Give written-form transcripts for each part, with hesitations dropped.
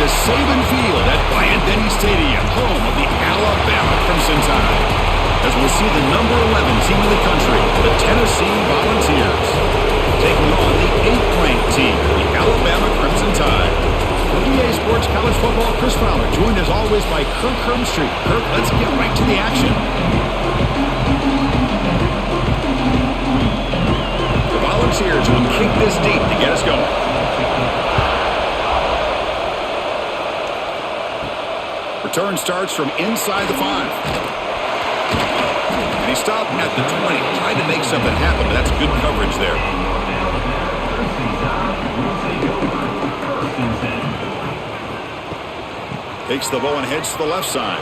to Saban Field at Bryant-Denny Stadium, home of the Alabama Crimson Tide. As we'll see the number 11 team in the country, the Tennessee Volunteers, taking on the 8th-ranked team, the Alabama Crimson Tide. For EA Sports College Football, Chris Fowler, joined as always by Kirk Herbstreit. Kirk, let's get right to the action. The Volunteers will kick this deep to get us going. Return starts from inside the 5. And he stopped at the 20. Tried to make something happen, but that's good coverage there. Takes the ball and heads to the left side.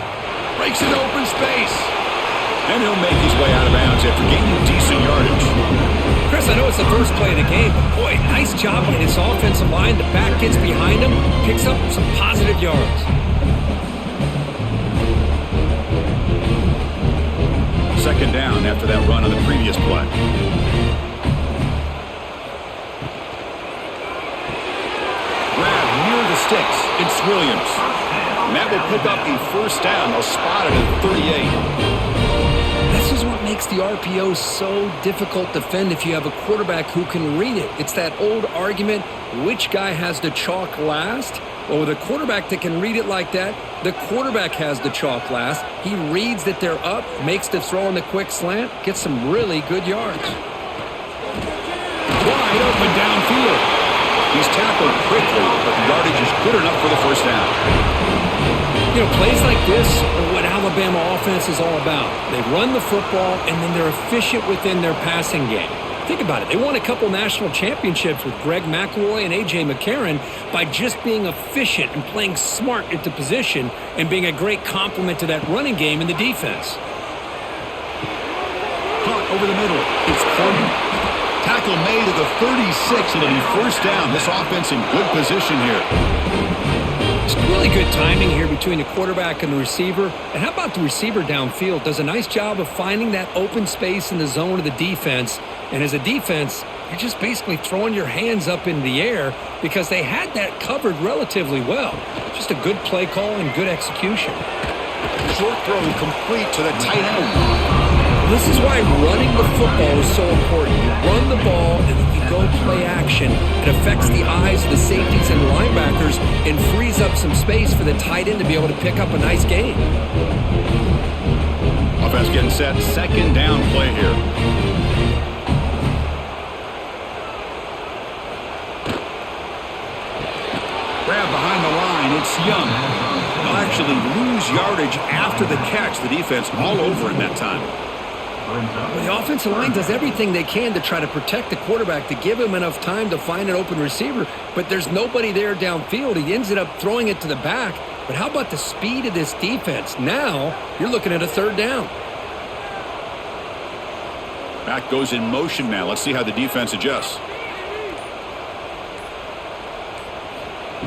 Breaks it open space. And he'll make his way out of bounds after gaining decent yardage. Chris, I know it's the first play of the game, but boy, nice job by this offensive line. The back gets behind him, picks up some positive yards. Second down after that run on the previous play. Grab near the sticks. It's Williams. And that will pick up a first down. They'll spot it at 38. This is what makes the RPO so difficult to defend if you have a quarterback who can read it. It's that old argument, which guy has the chalk last? Well, with a quarterback that can read it like that, the quarterback has the chalk last. He reads that they're up, makes the throw on the quick slant, gets some really good yards. Wide open downfield. He's tackled quickly, but the yardage is good enough for the first down. You know, plays like this are what Alabama offense is all about. They run the football, and then they're efficient within their passing game. Think about it. They won a couple national championships with Greg McElroy and A.J. McCarron by just being efficient and playing smart at the position and being a great complement to that running game in the defense. Caught over the middle. It's Coleman. Tackle made at the 36. It'll be first down. This offense in good position here. It's really good timing here between the quarterback and the receiver. And how about the receiver downfield? Does a nice job of finding that open space in the zone of the defense. And as a defense, you're just basically throwing your hands up in the air because they had that covered relatively well. Just a good play call and good execution. Short throw complete to the tight end. This is why running the football is so important. You run the ball and then you go play action. It affects the eyes of the safeties and linebackers and frees up some space for the tight end to be able to pick up a nice gain. Offense getting set. Second down play here. Grab behind the line. It's Young. They'll actually lose yardage after the catch. The defense all over him that time. Well, the offensive line does everything they can to try to protect the quarterback, to give him enough time to find an open receiver, but there's nobody there downfield. He ends up throwing it to the back. But how about the speed of this defense? Now you're looking at a third down. Back goes in motion now. Let's see how the defense adjusts.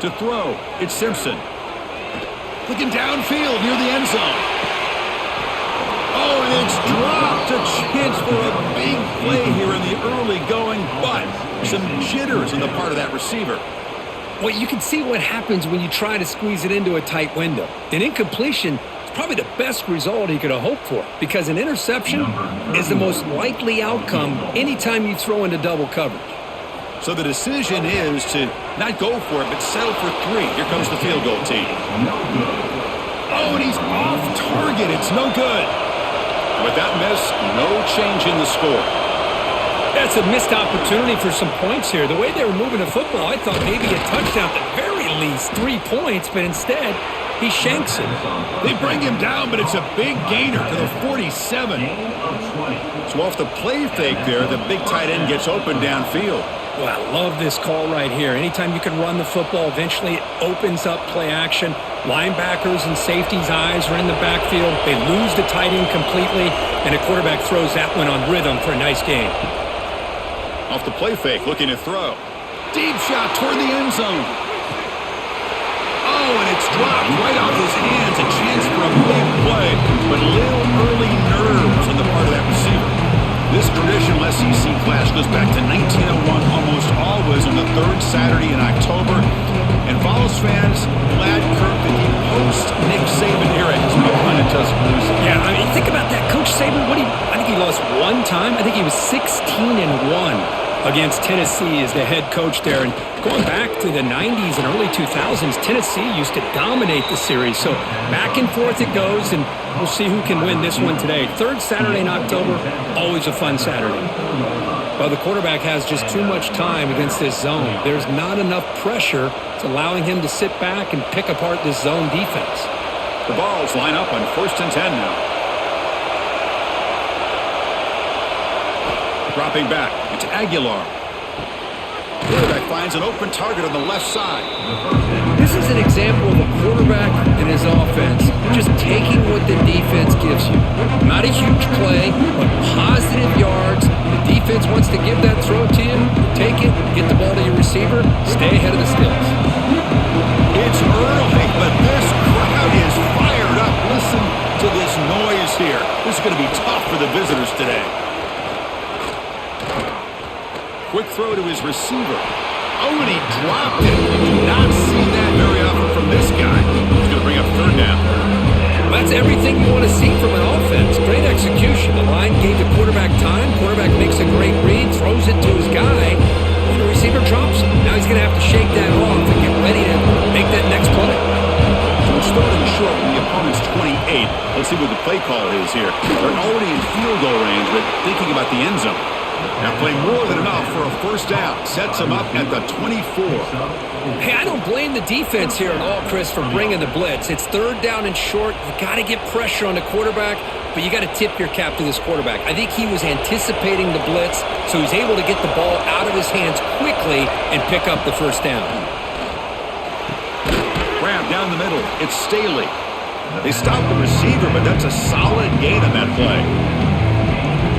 To throw, it's Simpson. Looking downfield near the end zone. Oh, and it's dropped. A chance for a big play here in the early going, but some jitters on the part of that receiver. Well, you can see what happens when you try to squeeze it into a tight window. An incompletion is probably the best result he could have hoped for, because an interception is the most likely outcome anytime you throw into double coverage. So the decision is to not go for it, but settle for 3. Here comes the field goal team. Oh, and he's off target. It's no good. With that miss, no change in the score. That's a missed opportunity for some points here. The way they were moving the football, I thought maybe a touchdown, at the very least 3 points, but instead, he shanks it. They bring him down, but it's a big gainer to the 47. So off the play fake there, the big tight end gets open downfield. Well, I love this call right here. Anytime you can run the football, eventually it opens up play action. Linebackers and safeties' eyes are in the backfield. They lose the tight end completely, and a quarterback throws that one on rhythm for a nice gain. Off the play fake, looking to throw. Deep shot toward the end zone. Oh, and it's dropped right off his hands. A chance for a big play, but a little early nerves on the part of that receiver. This traditional SEC clash goes back to 1901, almost always on the 3rd Saturday in October. And Vols fans glad against Tennessee as the head coach there. And going back to the 90s and early 2000s, Tennessee used to dominate the series. So back and forth it goes, and we'll see who can win this one today. Third Saturday in October, always a fun Saturday. Well, the quarterback has just too much time against this zone. There's not enough pressure. It's allowing him to sit back and pick apart this zone defense. The Vols line up on 1st and 10 now. Dropping back, it's Aguilar. Quarterback finds an open target on the left side. This is an example of a quarterback and his offense just taking what the defense gives you. Not a huge play, but positive yards. The defense wants to give that throw to you. Take it, get the ball to your receiver, stay ahead of the stills. It's early, but this crowd is fired up. Listen to this noise here. This is going to be tough for the visitors today. Quick throw to his receiver. Oh, and he dropped it. Do not see that very often from this guy. He's going to bring up 3rd down. Well, that's everything you want to see from an offense. Great execution. The line gave the quarterback time. Quarterback makes a great read, throws it to his guy, and the receiver drops it. Now he's going to have to shake that off and get ready to make that next play. So we're starting short with the opponent's 28. Let's see what the play call is here. They're already in field goal range, but thinking about the end zone. Now playing more than enough for a 1st down. Sets him up at the 24. Hey, I don't blame the defense here at all, Chris, for bringing the blitz. It's 3rd down and short. You got to get pressure on the quarterback, but you got to tip your cap to this quarterback. I think he was anticipating the blitz, so he's able to get the ball out of his hands quickly and pick up the 1st down. Grab down the middle. It's Staley. They stop the receiver, but that's a solid gain on that play.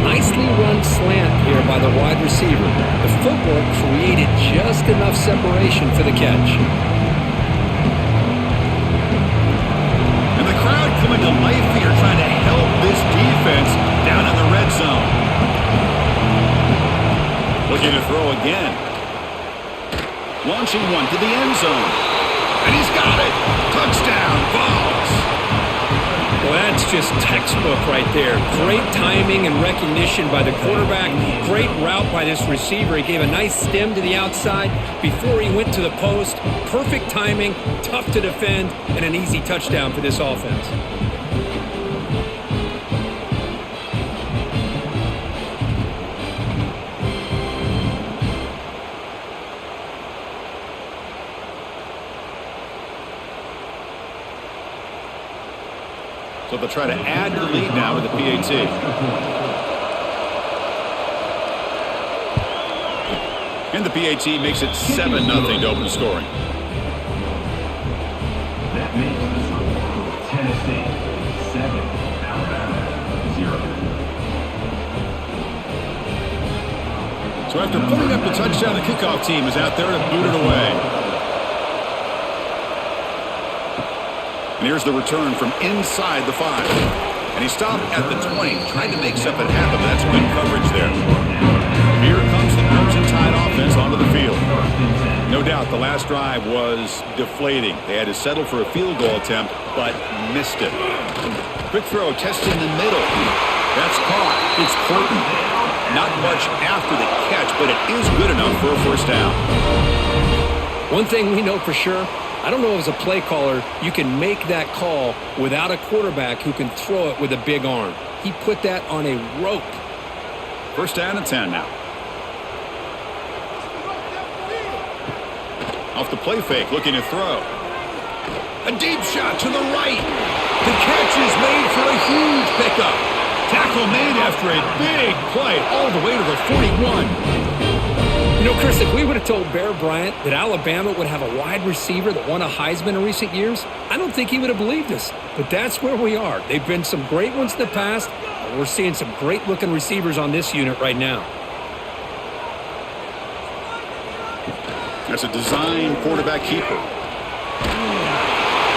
Nicely run slant here by the wide receiver. The footwork created just enough separation for the catch. And the crowd coming to life here, trying to help this defense down in the red zone. Looking to throw again. Launching one to the end zone. And he's got it. Touchdown, Vols. Well, that's just textbook right there. Great timing and recognition by the quarterback. Great route by this receiver. He gave a nice stem to the outside before he went to the post. Perfect timing, tough to defend, and an easy touchdown for this offense. So they'll try to add to the lead now with the PAT. And the PAT makes it 7-0 to open scoring. That makes the score Tennessee 7, Alabama 0. So after putting up the touchdown, the kickoff team is out there to boot it away. And here's the return from inside the 5. And he stopped at the 20, trying to make something happen. That's good coverage there. Here comes the Crimson Tide offense onto the field. No doubt the last drive was deflating. They had to settle for a field goal attempt, but missed it. Quick throw, testing the middle. That's caught. It's Horton. Not much after the catch, but it is good enough for a 1st down. One thing we know for sure, I don't know as a play caller, you can make that call without a quarterback who can throw it with a big arm. He put that on a rope. 1st down and 10 now. Off the play fake, looking to throw. A deep shot to the right. The catch is made for a huge pickup. Tackle made after a big play all the way to the 41. You know, Chris, if we would have told Bear Bryant that Alabama would have a wide receiver that won a Heisman in recent years, I don't think he would have believed us. But that's where we are. They've been some great ones in the past, and we're seeing some great-looking receivers on this unit right now. That's a design quarterback keeper.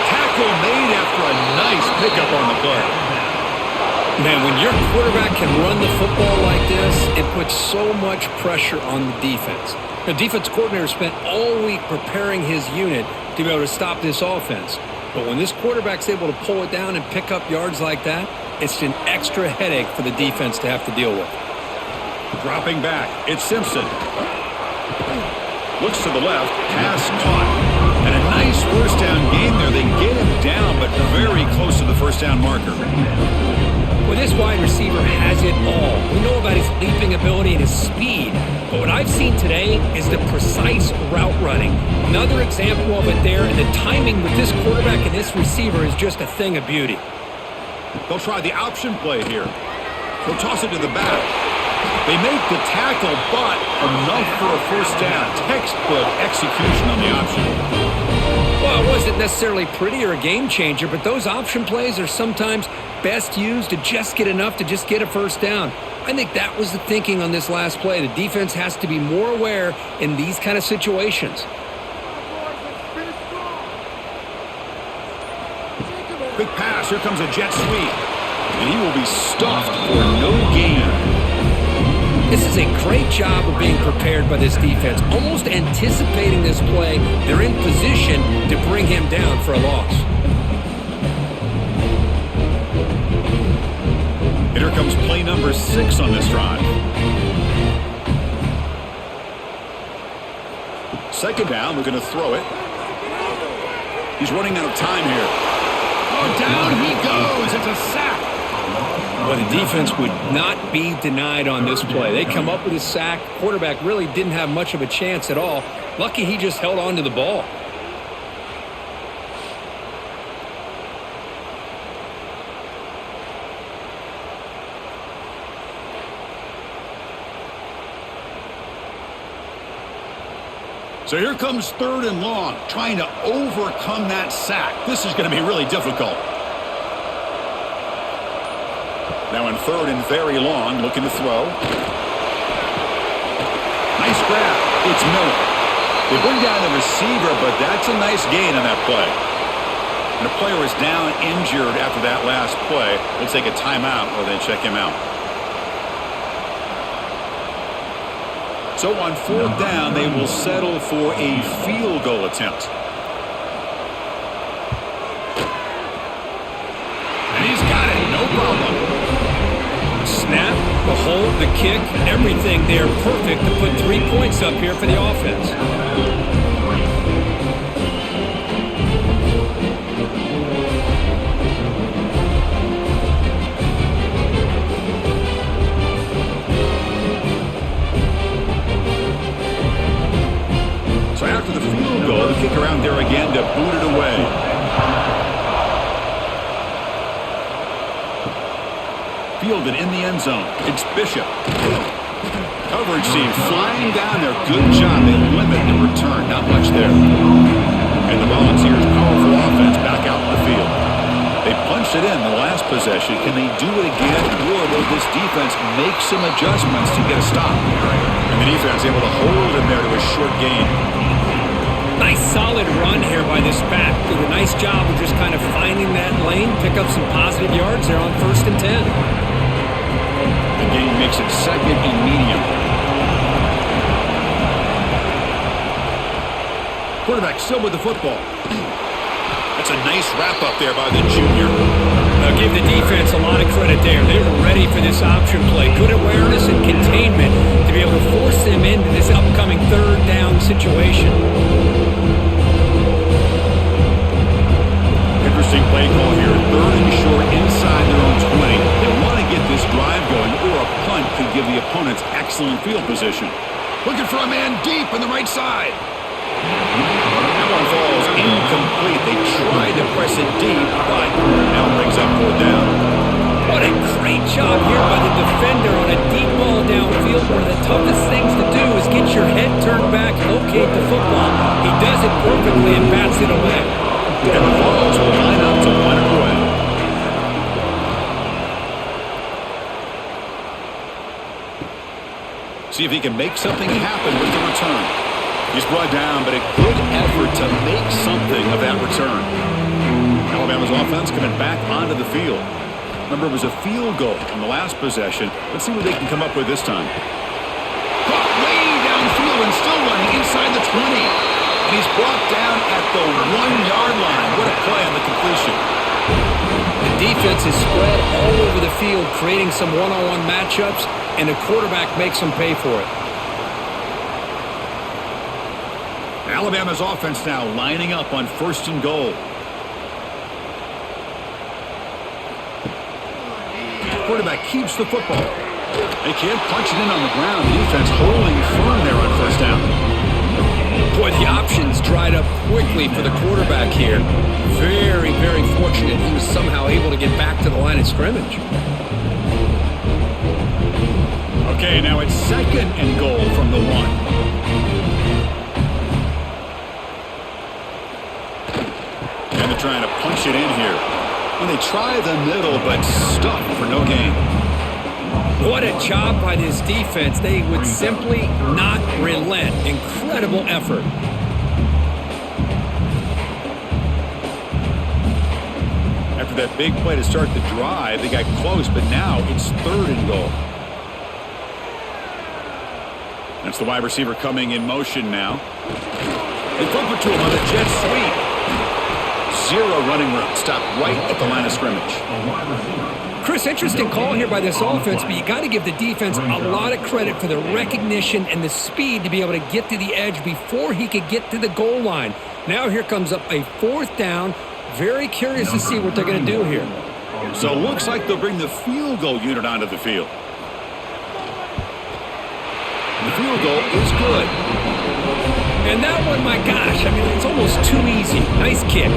Tackle made after a nice pickup on the play. Man, when your quarterback can run the football like this, it puts so much pressure on the defense. The defense coordinator spent all week preparing his unit to be able to stop this offense. But when this quarterback's able to pull it down and pick up yards like that, it's an extra headache for the defense to have to deal with. Dropping back, it's Simpson. Looks to the left, pass caught. And a nice first down gain there. They get him down, but very close to the first down marker. Well, this wide receiver has it all. We know about his leaping ability and his speed, but what I've seen today is the precise route running. Another example of it there, and the timing with this quarterback and this receiver is just a thing of beauty. They'll try the option play here. They'll toss it to the back. They make the tackle, but enough for a first down. Textbook execution on the option. Well, it wasn't necessarily pretty or a game changer, but those option plays are sometimes best used to just get enough to just get a first down. I think that was the thinking on this last play. The defense has to be more aware in these kind of situations. Quick pass. Here comes a jet sweep. And he will be stuffed for no gain. This is a great job of being prepared by this defense, almost anticipating this play. They're in position to bring him down for a loss. And here comes play number 6 on this drive. Second down, we're going to throw it. He's running out of time here. Oh, down he goes. It's a sack. Well, the defense would not be denied on this play. They come up with a sack. Quarterback really didn't have much of a chance at all. Lucky he just held on to the ball. So here comes 3rd and long, trying to overcome that sack. This is going to be really difficult. Now in 3rd and very long, looking to throw. Nice grab. It's Miller. They bring down the receiver, but that's a nice gain on that play. And the player is down injured after that last play. They'll take a timeout or they check him out. So on 4th down, they will settle for a field goal attempt. And he's got it, no problem. Snap, the hold, the kick, everything there perfect to put 3 points up here for the offense. So after the field goal, the kick around there again to boot it away. Fielded in the end zone. It's Bishop. Coverage team flying down there. Good job. They limit the return. Not much there. And the Volunteers' powerful offense back out in the field. They punched it in the last possession. Can they do it again, or will this defense make some adjustments to get a stop? And the defense able to hold him there to a short gain. Nice solid run here by this back. Did a nice job of just kind of finding that lane, pick up some positive yards there on 1st and 10. The game makes it 2nd and medium. Quarterback still with the football. That's a nice wrap-up there by the junior. I'll give the defense a lot of credit there. They were ready for this option play. Good awareness and containment to be able to force them into this upcoming 3rd down situation. Interesting play call here. 3rd and short inside their own 20. They want to get this drive going, or a punt could give the opponents excellent field position. Looking for a man deep on the right side. That one falls incomplete. They tried to press it deep, but now brings up 4th down. What a great job here by the defender on a deep ball downfield. One of the toughest things to do is get your head turned back, locate the football. He does it perfectly and bats it away. And the Vols will line up to punt it away. See if he can make something happen with the return. He's brought down, but a good effort to make something of that return. Alabama's offense coming back onto the field. Remember, it was a field goal on the last possession. Let's see what they can come up with this time. Caught way downfield and still running inside the 20. And he's brought down at the 1-yard line. What a play on the completion. The defense defense is spread all over the field, creating some one-on-one matchups, and the quarterback makes them pay for it. Alabama's offense now lining up on 1st and goal. Quarterback keeps the football. They can't punch it in on the ground. Defense holding firm there on 1st down. Boy, the options dried up quickly for the quarterback here. Very, very fortunate he was somehow able to get back to the line of scrimmage. Okay, now it's 2nd and goal from the 1. And they're trying to punch it in here. And they try the middle, but stuck for no gain. What a job by this defense. They would simply not relent. Incredible effort. After that big play to start the drive, they got close, but now it's 3rd and goal. That's the wide receiver coming in motion now. They flip it to him on the jet sweep. 0 running room. Stopped right at the line of scrimmage. Chris, interesting call here by this offense, but you got to give the defense a lot of credit for the recognition and the speed to be able to get to the edge before he could get to the goal line. Now here comes up a 4th down. Very curious to see what they're going to do here. So it looks like they'll bring the field goal unit onto the field. The field goal is good. And that one, my gosh, I mean, it's almost too easy. Nice kick.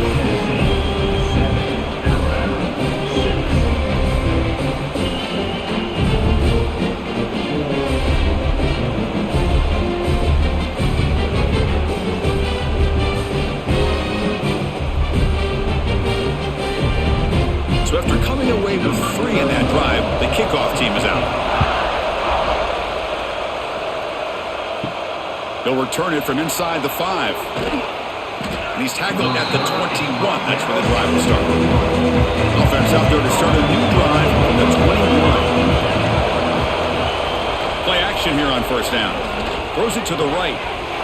So after coming away with 3 in that drive, the kickoff team is out. They'll return it from inside the 5. And he's tackled at the 21. That's where the drive will start. Offense out there to start a new drive from the 21. Play action here on 1st down. Throws it to the right.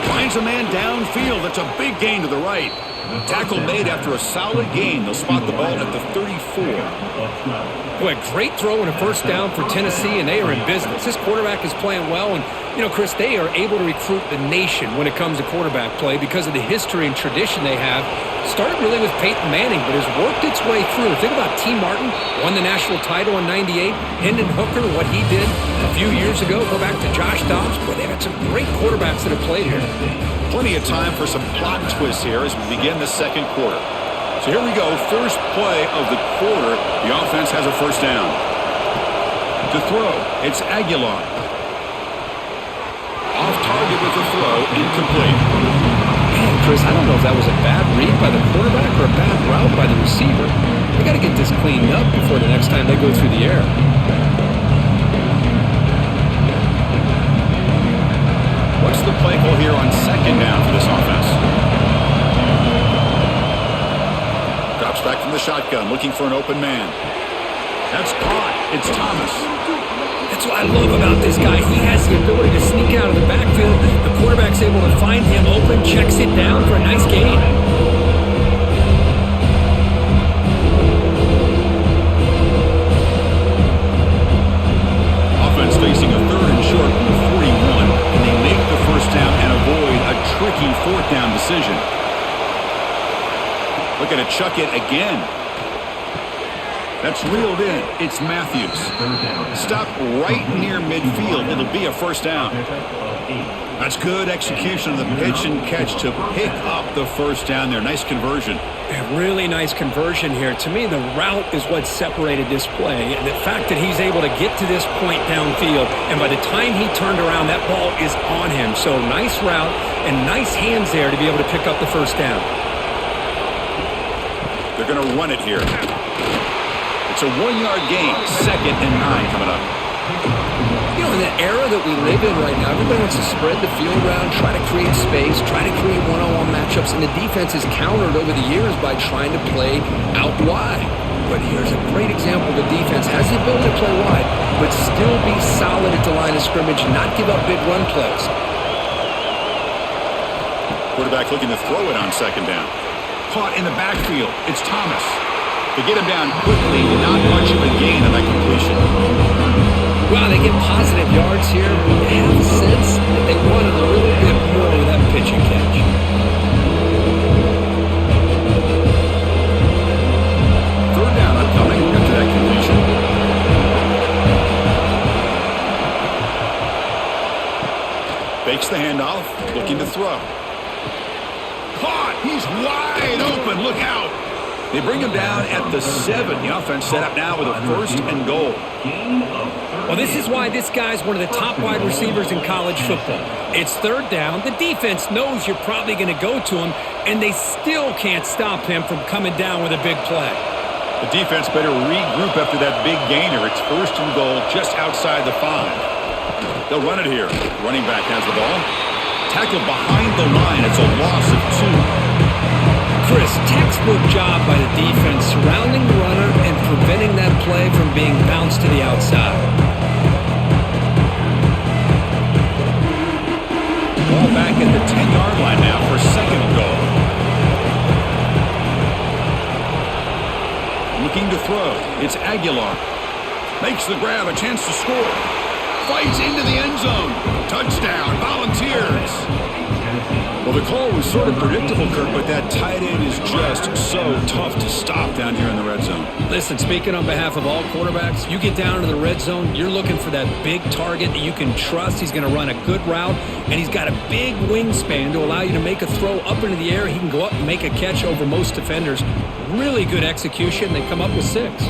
Finds a man downfield. That's a big gain to the right. Tackle made after a solid gain. They'll spot the ball at the 34. Boy, great throw and a 1st down for Tennessee, and they are in business. This quarterback is playing well, and, you know, Chris, they are able to recruit the nation when it comes to quarterback play because of the history and tradition they have. Started really with Peyton Manning, but has worked its way through. Think about T. Martin, won the national title in '98. Hendon Hooker, what he did a few years ago. Go back to Josh Dobbs. Boy, they've had some great quarterbacks that have played here. Plenty of time for some plot twists here as we begin the 2nd quarter. So here we go, first play of the quarter. The offense has a 1st down. To throw, it's Aguilar. Off target with the throw, incomplete. Man, Chris, I don't know if that was a bad read by the quarterback or a bad route by the receiver. We got to get this cleaned up before the next time they go through the air. What's the play call here on 2nd down for this offense? Drops back from the shotgun, looking for an open man. That's caught. It's Thomas. That's what I love about this guy. He has the ability to sneak out of the backfield. The quarterback's able to find him open, checks it down for a nice gain. Offense facing a 3rd and short from the 41, and they make the 1st down and avoid a tricky 4th down decision. Looking to chuck it again. That's reeled in. It's Matthews. Stop right near midfield. It'll be a 1st down. That's good execution of the pitch and catch to pick up the 1st down there. Nice conversion. A really nice conversion here. To me, the route is what separated this play. And the fact that he's able to get to this point downfield, and by the time he turned around, that ball is on him. So nice route and nice hands there to be able to pick up the 1st down. They're going to run it here. It's a 1-yard gain. 2nd and 9 coming up. You know, in the era that we live in right now, everybody wants to spread the field around, try to create space, try to create one-on-one matchups, and the defense is countered over the years by trying to play out wide. But here's a great example. The defense has the ability to play wide, but still be solid at the line of scrimmage, not give up big run plays. Quarterback looking to throw it on 2nd down. Caught in the backfield. It's Thomas. To get him down quickly, not much of a gain on that completion. Well, they get positive yards here, but you have a sense that they wanted a little bit more with that pitch and catch. Third down upcoming after that completion. Fakes the handoff, looking to throw. Caught! He's wide open! Look out! They bring him down at the 7. The offense set up now with a 1st and goal. Well, this is why this guy's one of the top wide receivers in college football. It's third down. The defense knows you're probably going to go to him, and they still can't stop him from coming down with a big play. The defense better regroup after that big gainer. It's 1st and goal just outside the 5. They'll run it here. Running back has the ball. Tackled behind the line. It's a loss of 2. Chris, textbook job by the defense surrounding the runner and preventing that play from being bounced to the outside. Ball back at the 10-yard line now for 2nd and goal. Looking to throw. It's Aguilar. Makes the grab, a chance to score. Fights into the end zone. Touchdown, Volunteers. Well, the call was sort of predictable, Kirk, but that tight end is just so tough to stop down here in the red zone. Listen, speaking on behalf of all quarterbacks, you get down to the red zone, you're looking for that big target that you can trust. He's going to run a good route, and he's got a big wingspan to allow you to make a throw up into the air. He can go up and make a catch over most defenders. Really good execution. They come up with 6.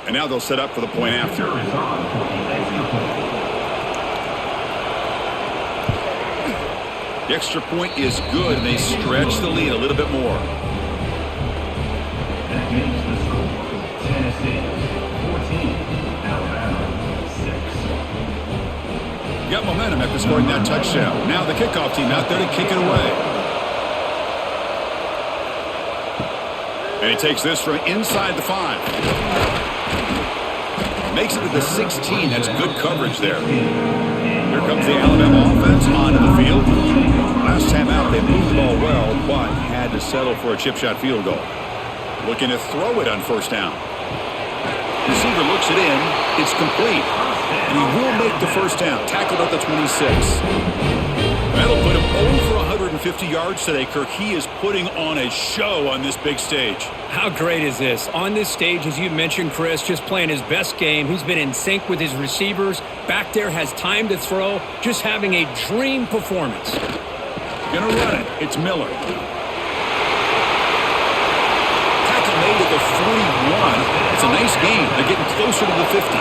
And now they'll set up for the point after. The extra point is good, and they stretch the lead a little bit more. That makes the score Tennessee 14, Alabama 6. Got momentum after scoring that touchdown. Now the kickoff team out there to kick it away. And he takes this from inside the 5. Makes it to the 16. That's good coverage there. Here comes the Alabama offense onto the field. Last time out, they moved the ball well, but had to settle for a chip shot field goal. Looking to throw it on 1st down. Receiver looks it in. It's complete. And he will make the 1st down. Tackled at the 26. That'll put him over 150 yards today, Kirk. He is putting on a show on this big stage. How great is this? On this stage, as you mentioned, Chris, just playing his best game. He's been in sync with his receivers. Back there, has time to throw. Just having a dream performance. Gonna run it. It's Miller. Tackle made at the 41. It's a nice gain. They're getting closer to the 50.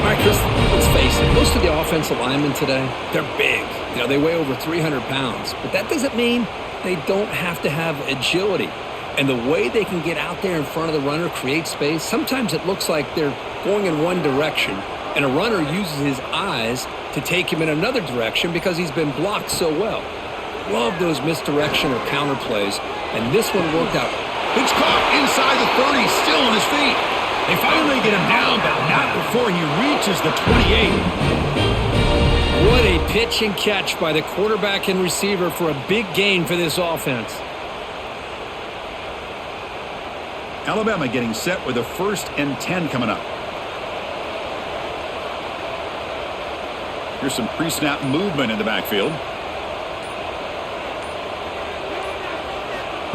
All right, Chris, let's face it. Most of the offensive linemen today, they're big. You know, they weigh over 300 pounds. But that doesn't mean they don't have to have agility. And the way they can get out there in front of the runner, create space, sometimes it looks like they're going in one direction, and a runner uses his eyes to take him in another direction because he's been blocked so well. Love those misdirection or counter plays, and this one worked out. It's caught inside the 30, still on his feet. They finally get him down, but not before he reaches the 28. What a pitch and catch by the quarterback and receiver for a big gain for this offense. Alabama getting set with a 1st and 10 coming up. Here's some pre-snap movement in the backfield.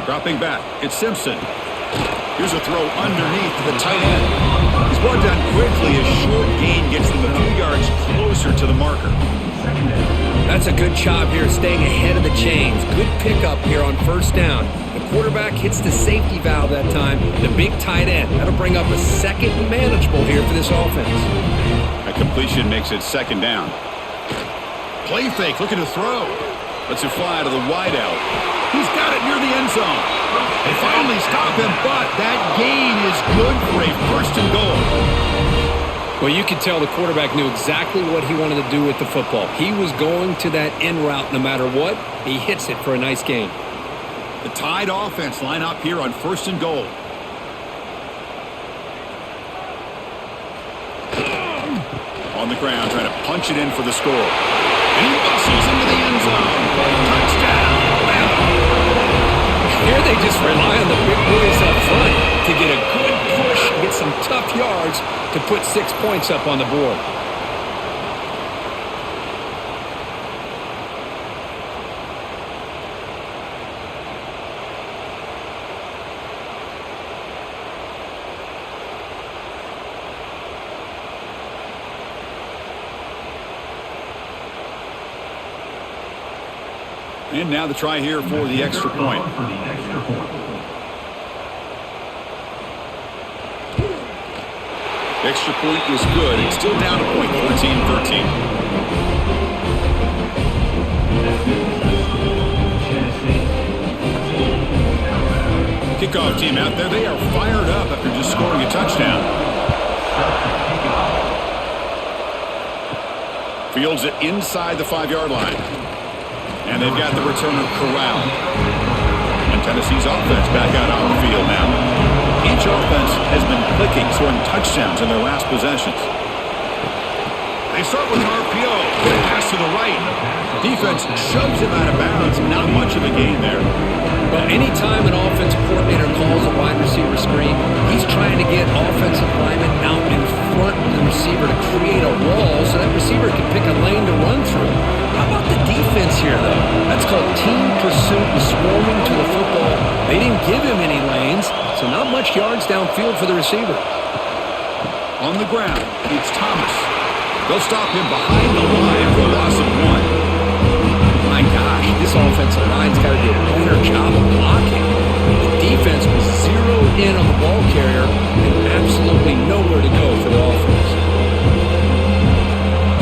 Dropping back, it's Simpson. Here's a throw underneath to the tight end. He's brought down quickly. A short gain gets them a few yards closer to the marker. That's a good job here, staying ahead of the chains. Good pickup here on 1st down. The quarterback hits the safety valve that time. The big tight end. That'll bring up a 2nd manageable here for this offense. A completion makes it 2nd down. Play fake, looking to throw. Lets it fly to the wideout. He's got it near the end zone. They finally stop him, but that gain is good for a 1st and goal. Well, you could tell the quarterback knew exactly what he wanted to do with the football. He was going to that in route no matter what. He hits it for a nice gain. The Tide offense line up here on 1st and goal. On the ground, trying to punch it in for the score. And he bustles into the end zone. Touchdown, Bama. Here they just rely on the big boys up front to get a good push, get some tough yards to put 6 points up on the board. And now the try here for the extra point. Extra point is good. It's still down a point, 14-13. Kickoff team out there. They are fired up after just scoring a touchdown. Fields it inside the 5-yard line. And they've got the returner corralled. And Tennessee's offense back out on the field now. Each offense has been clicking, scoring touchdowns in their last possessions. They start with an RPO. Quick pass to the right. Defense shoves him out of bounds. Not much of a gain there. Well, anytime an offensive coordinator calls a wide receiver screen, he's trying to get offensive linemen out in front of the receiver to create a wall so that receiver can pick a lane to run through. How about the defense here, though? That's called team pursuit and swarming to the football. They didn't give him any lanes, so not much yards downfield for the receiver. On the ground, it's Thomas. They'll stop him behind the line for a loss of 1. My gosh, this offensive line's got to do a better job of blocking. The defense was zeroed in on the ball carrier and absolutely nowhere to go for the offense.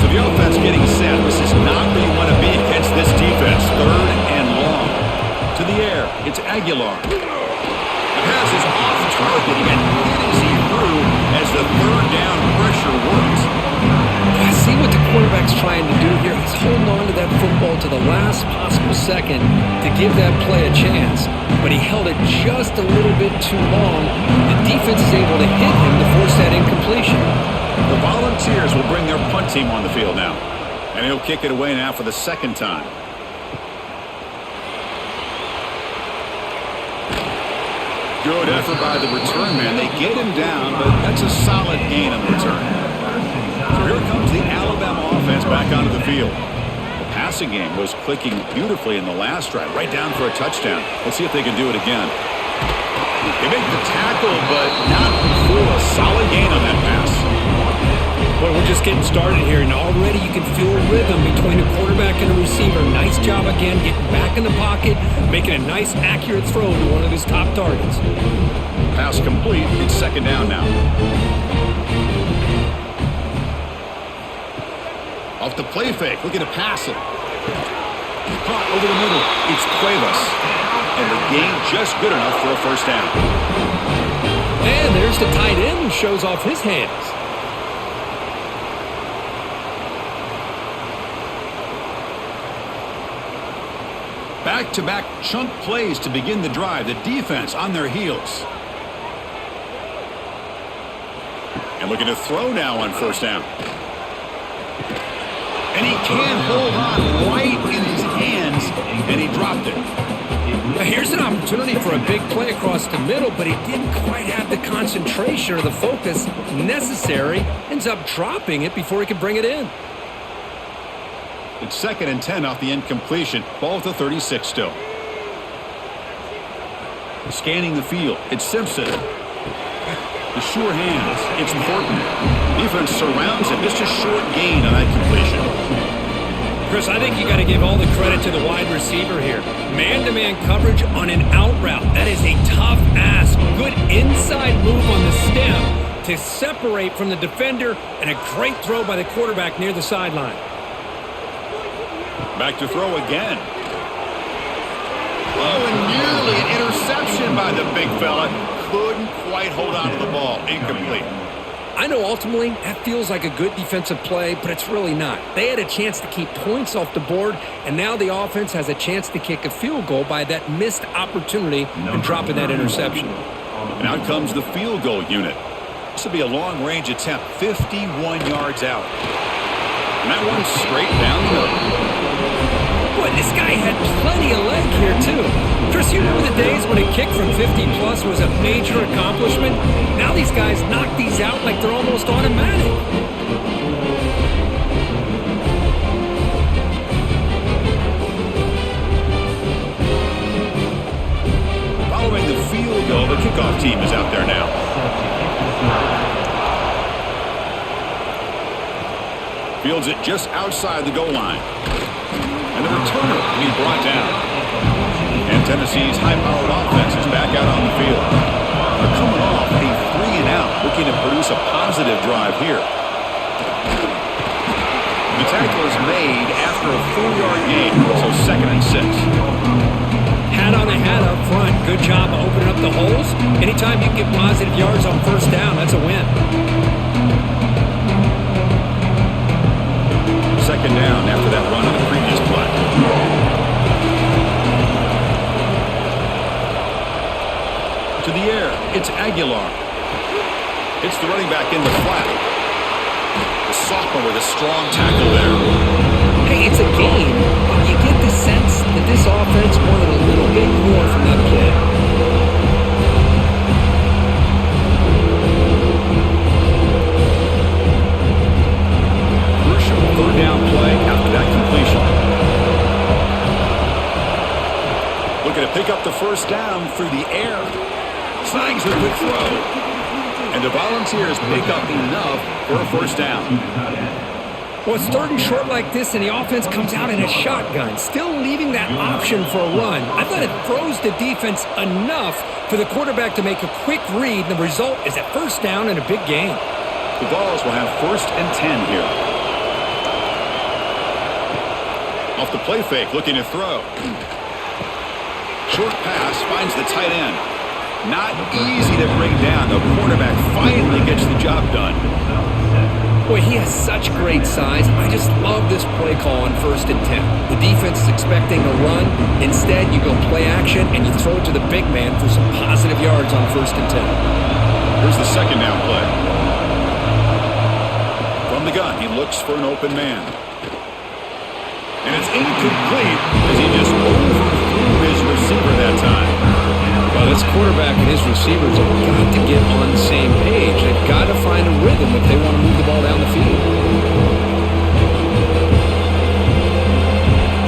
So the offense getting set. This is not where you want to be against this defense. 3rd and long. To the air, it's Aguilar. The pass is off target and hit as he threw as the 3rd down pressure works. I see what the quarterback's trying to do here. He's holding on to that football to the last possible second to give that play a chance. But he held it just a little bit too long. The defense is able to hit him to force that incompletion. The Volunteers will bring their punt team on the field now. And he'll kick it away now for the 2nd time. Good effort by the return man. They get him down, but that's a solid gain on the return. So here comes the Alabama offense back onto the field. The passing game was clicking beautifully in the last drive, right down for a touchdown. Let's see if they can do it again. They make the tackle, but not before a solid gain on that pass. Boy, we're just getting started here, and already you can feel a rhythm between the quarterback and the receiver. Nice job again, getting back in the pocket, making a nice, accurate throw to one of his top targets. Pass complete. It's 2nd down now. Off the play fake, looking to pass it. Caught over the middle. It's Cuevas. And the gain just good enough for a 1st down. And there's the tight end who shows off his hands. Back-to-back chunk plays to begin the drive. The defense on their heels. And looking to throw now on 1st down. And he can hold on right in his hands, and he dropped it. Now here's an opportunity for a big play across the middle, but he didn't quite have the concentration or the focus necessary. Ends up dropping it before he could bring it in. It's 2nd and 10 off the incompletion. Ball at the 36 still. Scanning the field. It's Simpson. The sure hands. It's important. Defense surrounds him. Just a short gain on that completion. Chris, I think you got to give all the credit to the wide receiver here. Man-to-man coverage on an out route. That is a tough ask. Good inside move on the stem to separate from the defender, and a great throw by the quarterback near the sideline. Back to throw again. Oh, and nearly an interception by the big fella. Couldn't quite hold on to the ball. Incomplete. I know ultimately that feels like a good defensive play, but it's really not. They had a chance to keep points off the board, and now the offense has a chance to kick a field goal by that missed opportunity and dropping that interception. And out comes the field goal unit. This will be a long-range attempt, 51 yards out. And that one's straight down the middle. Boy, this guy had plenty of leg here, too. Chris, you remember the days when a kick from 50-plus was a major accomplishment? Now these guys knock these out like they're almost automatic. Following the field goal, the kickoff team is out there now. Fields it just outside the goal line. And the returner being brought down. And Tennessee's high-powered offense is back out on the field. They're coming off a 3-and-out, looking to produce a positive drive here. The tackle is made after a 4-yard gain, so 2nd and 6. Hat on a hat up front. Good job of opening up the holes. Anytime you get positive yards on first down, that's a win. 2nd down after that run on the previous play. To the air, it's Aguilar. It's the running back in the flat. The sophomore with a strong tackle there. Hey, it's a game, but you get the sense that this offense wanted a little bit more from that play. Crucial 3rd down play after that completion. Looking to pick up the first down through the air. Slangs a quick throw. And the Volunteers pick up enough for a first down. Well, it's 3rd and short like this, and the offense comes out in a shotgun, still leaving that option for a run. I thought it throws the defense enough for the quarterback to make a quick read, and the result is a first down and a big gain. The Vols will have 1st and 10 here. Off the play fake, looking to throw. Short pass finds the tight end. Not easy to bring down. The quarterback finally gets the job done. Boy, he has such great size. I just love this play call on 1st and 10. The defense is expecting a run. Instead, you go play action, and you throw it to the big man for some positive yards on 1st and 10. Here's the 2nd down play. From the gun, he looks for an open man. And it's incomplete as he just overthrew his receiver that time. Well, this quarterback and his receivers have got to get on the same page. They've got to find a rhythm if they want to move the ball down the field.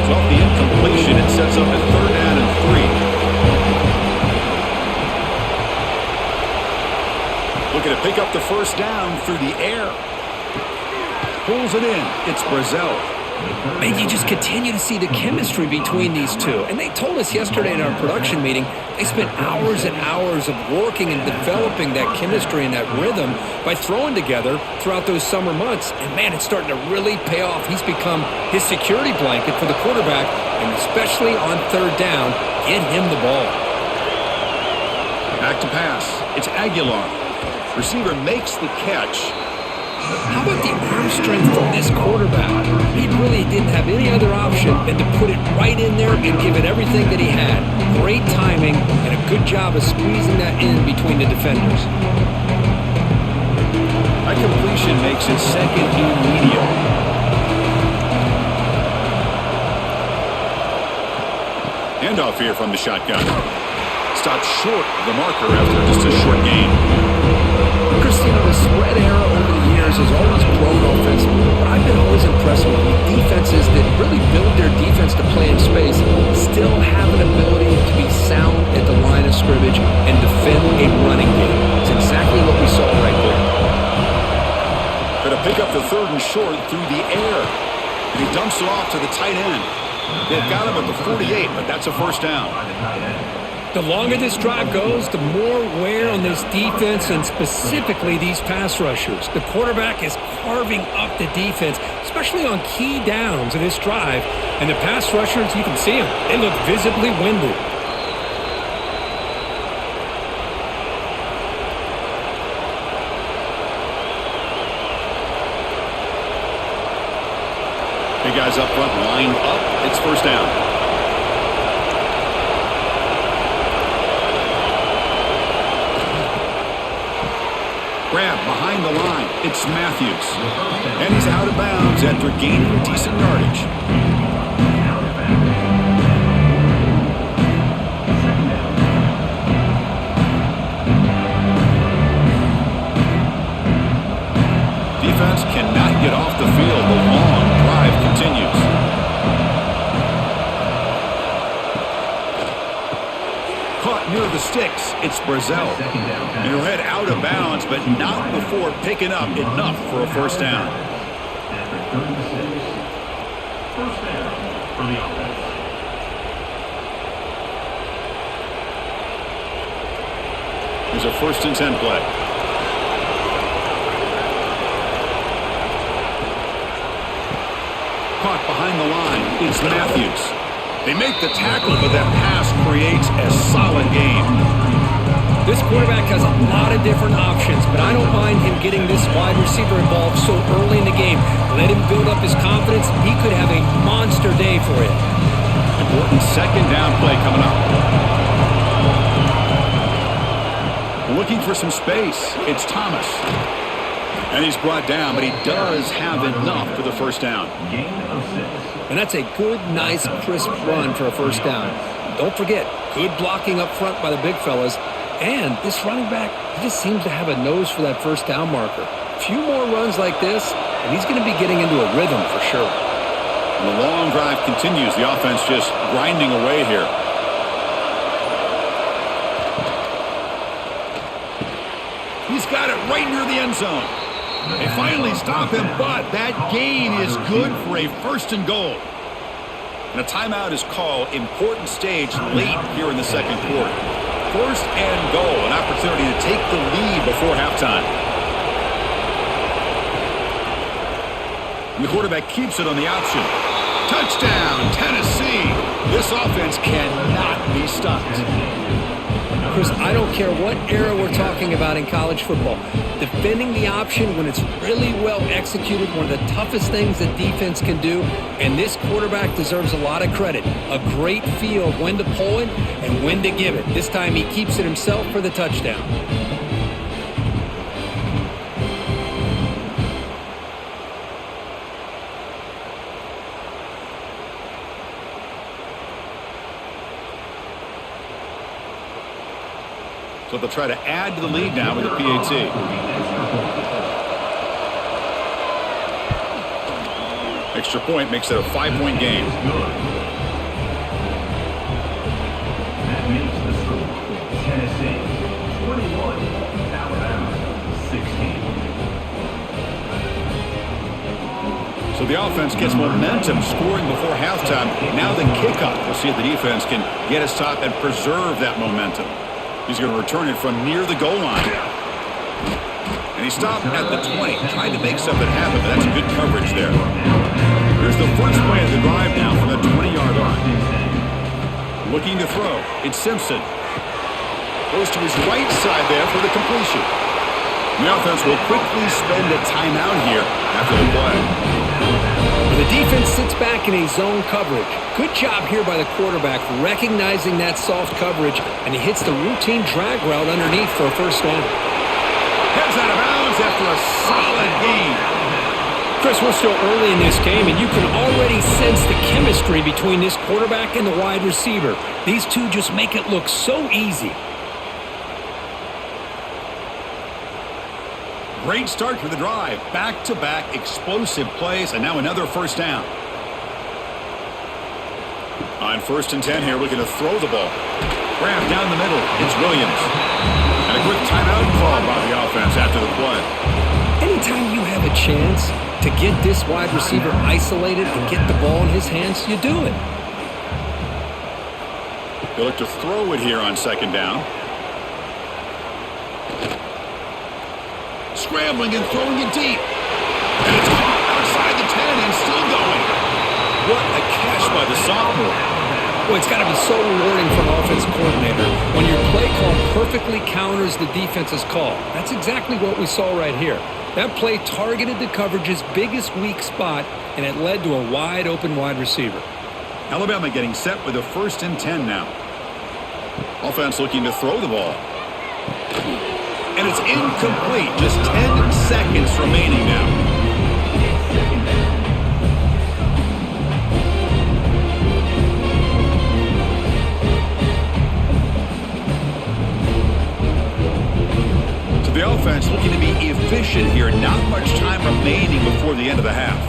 So off the incompletion, it sets up a 3rd down and 3. Looking to pick up the first down through the air. Pulls it in. It's Brazzell. And you just continue to see the chemistry between these two. And they told us yesterday in our production meeting, they spent hours and hours of working and developing that chemistry and that rhythm by throwing together throughout those summer months. And man, it's starting to really pay off. He's become his security blanket for the quarterback, and especially on 3rd down, get him the ball. Back to pass. It's Aguilar. Receiver makes the catch. How about the arm strength from this quarterback? He really didn't have any other option than to put it right in there and give it everything that he had. Great timing and a good job of squeezing that in between the defenders. That completion makes it 2nd and medium. Handoff here from the shotgun. Stopped short of the marker after just a short gain. Christina, the spread era over the years has always grown offensively, but I've been always impressed with defenses that really build their defense to play in space, still have an ability to be sound at the line of scrimmage and defend a running game. It's exactly what we saw right there. Going to pick up the 3rd and short through the air. And he dumps it off to the tight end. They've got him at the 48, but that's a first down. The longer this drive goes, the more wear on this defense and specifically these pass rushers. The quarterback is carving up the defense, especially on key downs of this drive. And the pass rushers, you can see them. They look visibly winded. Big guys up front lined up. It's first down. Grab behind the line. It's Matthews. And he's out of bounds after gaining decent yardage. Defense cannot get off the field. The long drive continues. Caught near the sticks. It's Brazzell. And he'll head out of bounds, but not before picking up enough for a first down. After 36, first down for the offense. Here's a 1st and 10 play. Caught behind the line. It's Matthews. They make the tackle, but that pass creates a solid game. This quarterback has a lot of different options, but I don't mind him getting this wide receiver involved so early in the game. Let him build up his confidence. He could have a monster day for it. Important 2nd down play coming up. Looking for some space. It's Thomas. And he's brought down, but he does have enough for the first down. Gain of 6. And that's a good, nice, crisp run for a first down. Don't forget, good blocking up front by the big fellas. And this running back, he just seems to have a nose for that first down marker. A few more runs like this, and he's going to be getting into a rhythm for sure. And the long drive continues. The offense just grinding away here. He's got it right near the end zone. They finally stop him, but that gain is good for a 1st and goal. And a timeout is called. Important stage late here in the 2nd quarter. 1st and goal, an opportunity to take the lead before halftime. And the quarterback keeps it on the option. Touchdown, Tennessee. This offense cannot be stopped. Chris, I don't care what era we're talking about in college football. Defending the option when it's really well executed, one of the toughest things that defense can do, and this quarterback deserves a lot of credit. A great feel of when to pull it and when to give it. This time he keeps it himself for the touchdown. So they'll try to add to the lead now with a PAT. Extra point makes it a 5-point game. That makes the score. Tennessee 21, Alabama 16. So the offense gets momentum scoring before halftime. Now the kickoff. We'll see if the defense can get a stop and preserve that momentum. He's going to return it from near the goal line. And he stopped at the 20. Tried to make something happen, but that's good coverage there. Here's the first play of the drive now from the 20-yard line. Looking to throw. It's Simpson. Goes to his right side there for the completion. The offense will quickly spend a timeout here after the play. The defense sits back in a zone coverage. Good job here by the quarterback recognizing that soft coverage, and he hits the routine drag route underneath for a first down. Heads out of bounds after a solid gain. Chris, we're still early in this game, and you can already sense the chemistry between this quarterback and the wide receiver. These two just make it look so easy. Great start to the drive. Back-to-back explosive plays, and now another first down. On 1st and 10 here, looking to throw the ball. Grab down the middle. It's Williams. And a quick timeout call by the offense after the play. Anytime you have a chance to get this wide receiver isolated and get the ball in his hands, you do it. They look to throw it here on 2nd down. Scrambling and throwing it deep. And it's caught outside the 10 and still going. What a catch by the sophomore. Well, it's got to be so rewarding for an offensive coordinator when your play call perfectly counters the defense's call. That's exactly what we saw right here. That play targeted the coverage's biggest weak spot, and it led to a wide-open wide receiver. Alabama getting set with a 1st and 10 now. Offense looking to throw the ball. And it's incomplete. Just 10 seconds remaining now. So the offense looking to be efficient here. Not much time remaining before the end of the half.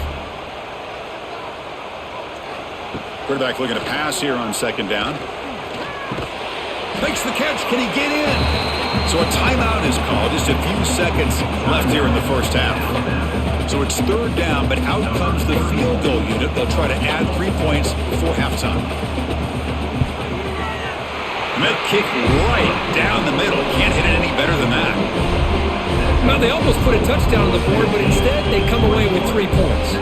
Quarterback looking to pass here on second down. Makes the catch. Can he get in? So a timeout is called. Just a few seconds left here in the first half. So it's third down, but out comes the field goal unit. They'll try to add 3 points before halftime. And that kick right down the middle. Can't hit it any better than that. Well, they almost put a touchdown on the board, but instead they come away with 3 points.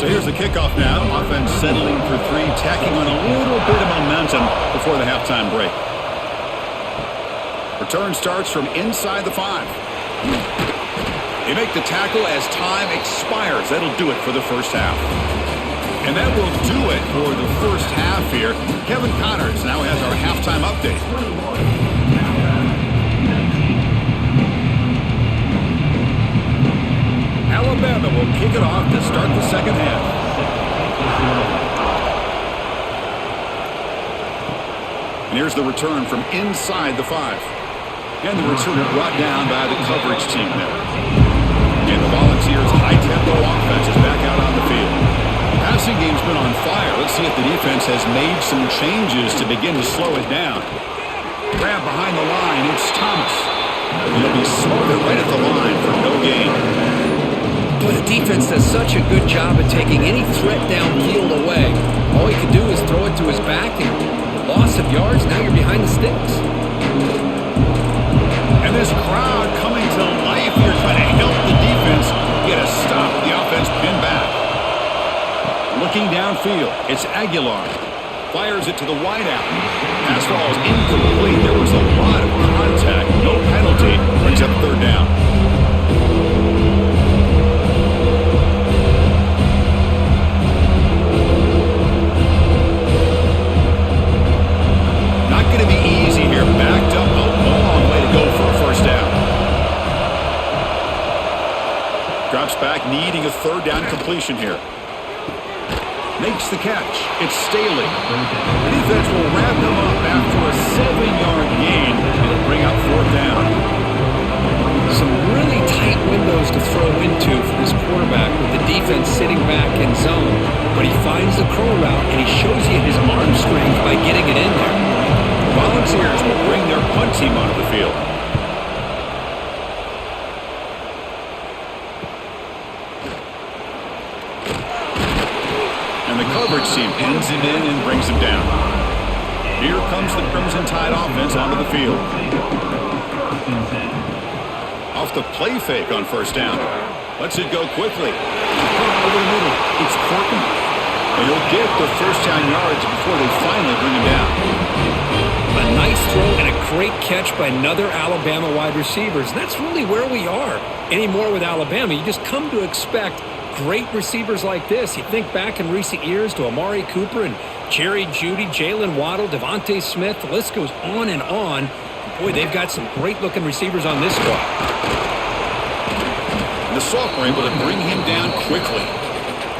So here's the kickoff now. Offense settling for 3, tacking on a little bit of momentum before the halftime break. Return starts from inside the 5. They make the tackle as time expires. That'll do it for the first half. And that will do it for the first half here. Kevin Connors now has our halftime update. Alabama will kick it off to start the second half. And here's the return from inside the 5. And the returner brought down by the coverage team there. And the Volunteers' high-tempo offense is back out on the field. The passing game's been on fire. Let's see if the defense has made some changes to begin to slow it down. Grab behind the line. It's Thomas. He'll be smothered right at the line for no gain. But the defense does such a good job at taking any threat downfield away. All he can do is throw it to his back, and loss of yards, now you're behind the sticks. And this crowd coming to life here, trying to help the defense get a stop. The offense pinned back. Looking downfield, it's Aguilar. Fires it to the wideout. Pass ball is incomplete. There was a lot of contact. No penalty. Brings up third down. Not going to be easy here. Backed up a long way to go for a first down. Drops back, needing a third down completion here. Makes the catch. It's Staley. The defense will wrap them up after a 7-yard gain. It'll bring up fourth down. Some really tight windows to throw into for this quarterback with the defense sitting back in zone. But he finds the curl route, and he shows you his arm strength by getting it in there. The Volunteers will bring their punt team onto the field. And the coverage team pins him in and brings him down. Here comes the Crimson Tide offense onto the field. Off the play fake on first down. Lets it go quickly. Over the middle. It's Courtney. And he'll get the first down yards before they finally bring him down. A nice throw and a great catch by another Alabama wide receivers. And that's really where we are anymore with Alabama. You just come to expect great receivers like this. You think back in recent years to Amari Cooper and Jerry Jeudy, Jalen Waddle, Devontae Smith. The list goes on and on. Boy, they've got some great-looking receivers on this squad. The sophomore able to bring him down quickly.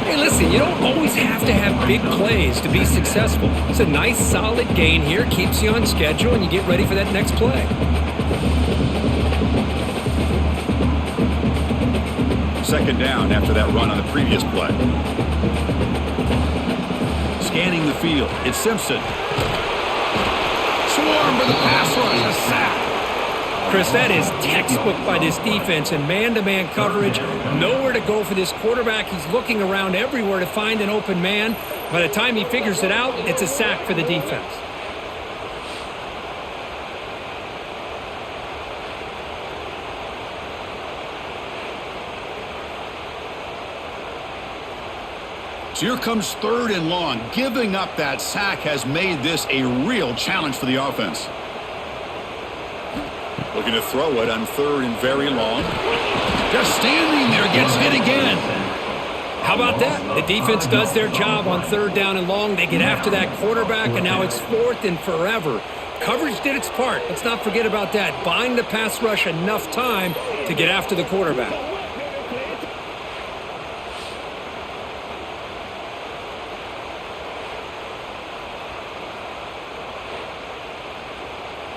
Hey, listen, you don't always have to have big plays to be successful. It's a nice, solid gain here. Keeps you on schedule, and you get ready for that next play. Second down after that run on the previous play. Scanning the field, it's Simpson. Swarm for the pass rush, a sack. Chris, that is textbook by this defense and man-to-man coverage. Nowhere to go for this quarterback. He's looking around everywhere to find an open man. By the time he figures it out, it's a sack for the defense. So here comes third and long. Giving up that sack has made this a real challenge for the offense. Looking to throw it on third and very long. Just standing there, gets hit again. How about that? The defense does their job on 3rd down and long. They get after that quarterback, and now it's 4th and forever. Coverage did its part. Let's not forget about that. Buying the pass rush enough time to get after the quarterback.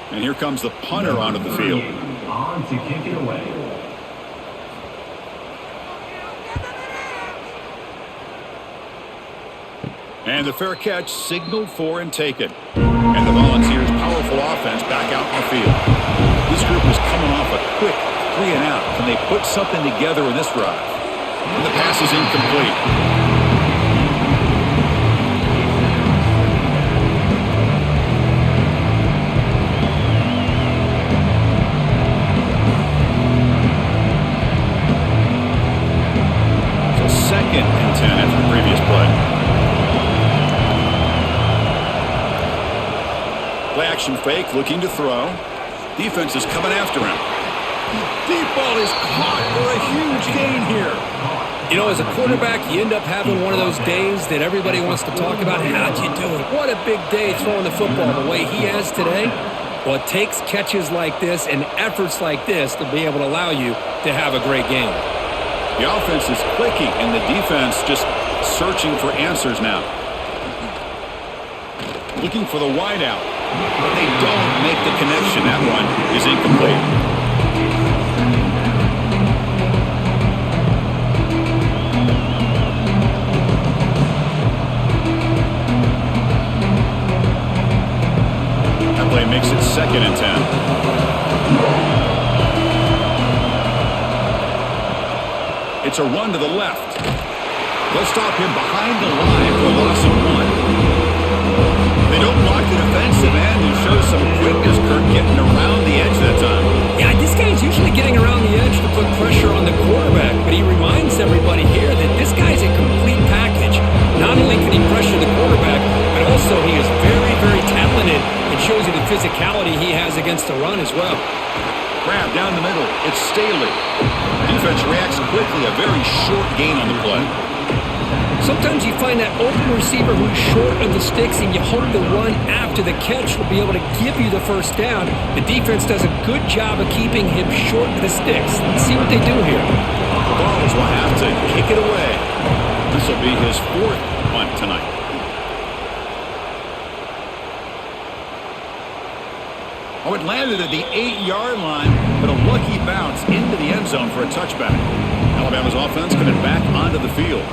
And here comes the punter onto the field. On to kick it away. And the fair catch signaled for and taken. And the Volunteers' powerful offense back out in the field. This group is coming off a quick 3-and-out. Can they put something together in this drive? And the pass is incomplete. So 2nd and 10 after the previous play. Play action fake, looking to throw. Defense is coming after him. Deep ball is caught for a huge gain here. You know, as a quarterback, you end up having one of those days that everybody wants to talk about. How'd you do it? What a big day throwing the football the way he has today. Well, it takes catches like this and efforts like this to be able to allow you to have a great game. The offense is clicking, and the defense just searching for answers now. Looking for the wideout. But they don't make the connection. That one is incomplete. That play makes it 2nd and 10. It's a run to the left. They'll stop him behind the line for a loss of 1. They don't block the defensive end and show some quickness. Kirk getting around the edge that time. Yeah, this guy's usually getting around the edge to put pressure on the quarterback, but he reminds everybody here that this guy's a complete package. Not only can he pressure the quarterback, but also he is very, very talented and shows you the physicality he has against the run as well. Grab down the middle. It's Staley. Defense reacts quickly. A very short gain on the play. Sometimes you find that open receiver who's short of the sticks, and you hope the run after the catch will be able to give you the first down. The defense does a good job of keeping him short of the sticks. Let's see what they do here. The Vols will have to kick it away. This will be his 4th punt tonight. Oh, it landed at the 8-yard line, but a lucky bounce into the end zone for a touchback. Alabama's offense coming back onto the field.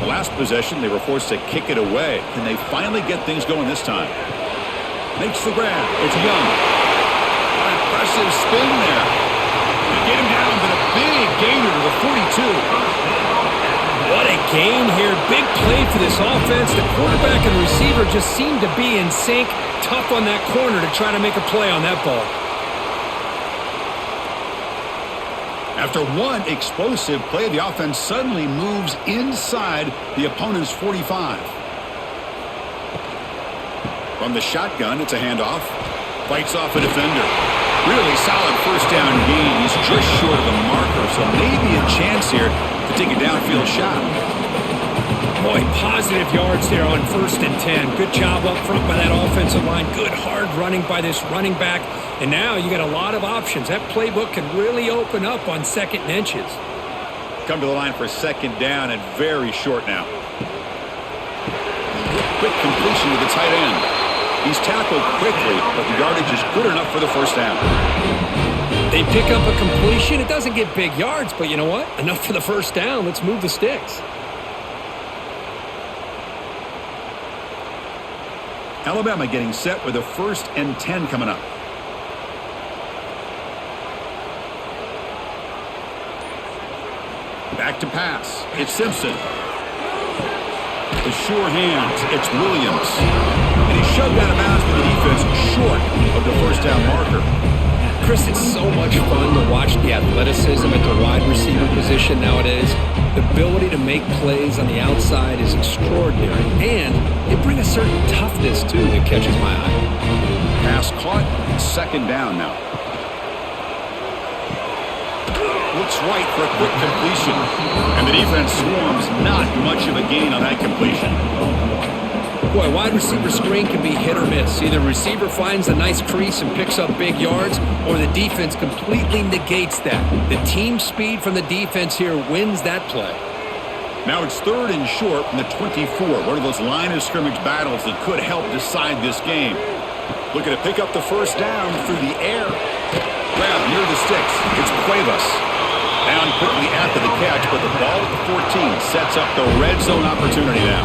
The last possession, they were forced to kick it away. Can they finally get things going this time? Makes the grab. It's Young. An impressive spin there. They get him down, but a big gainer to the 42. What a gain here. Big play for this offense. The quarterback and receiver just seem to be in sync. Tough on that corner to try to make a play on that ball. After one explosive play, the offense suddenly moves inside the opponent's 45. From the shotgun, it's a handoff. Fights off a defender. Really solid first down gain. He's just short of the marker, so maybe a chance here to take a downfield shot. Boy, positive yards there on 1st and 10. Good job up front by that offensive line. Good hard running by this running back. And now you got a lot of options. That playbook can really open up on 2nd and inches. Come to the line for 2nd down and very short now. Quick completion to the tight end. He's tackled quickly, but the yardage is good enough for the first down. They pick up a completion. It doesn't get big yards, but you know what? Enough for the first down. Let's move the sticks. Alabama getting set with a 1st and 10 coming up. Back to pass. It's Simpson. The sure hands. It's Williams. And he's shoved out of bounds with the defense short of the first down marker. Chris, it's so much fun to watch the athleticism at the wide receiver position nowadays. The ability to make plays on the outside is extraordinary, and they bring a certain toughness, too, that catches my eye. Pass caught. 2nd down now. Looks right for a quick completion. And The defense swarms, not much of a gain on that completion. Boy, wide receiver screen can be hit or miss. Either receiver finds a nice crease and picks up big yards, or the defense completely negates that. The team speed from the defense here wins that play. Now it's 3rd and short from the 24. One of those line of scrimmage battles that could help decide this game. Looking to pick up the first down through the air. Grab near the sticks. It's Cuevas. Down quickly after the catch, but the ball at the 14 sets up the red zone opportunity now.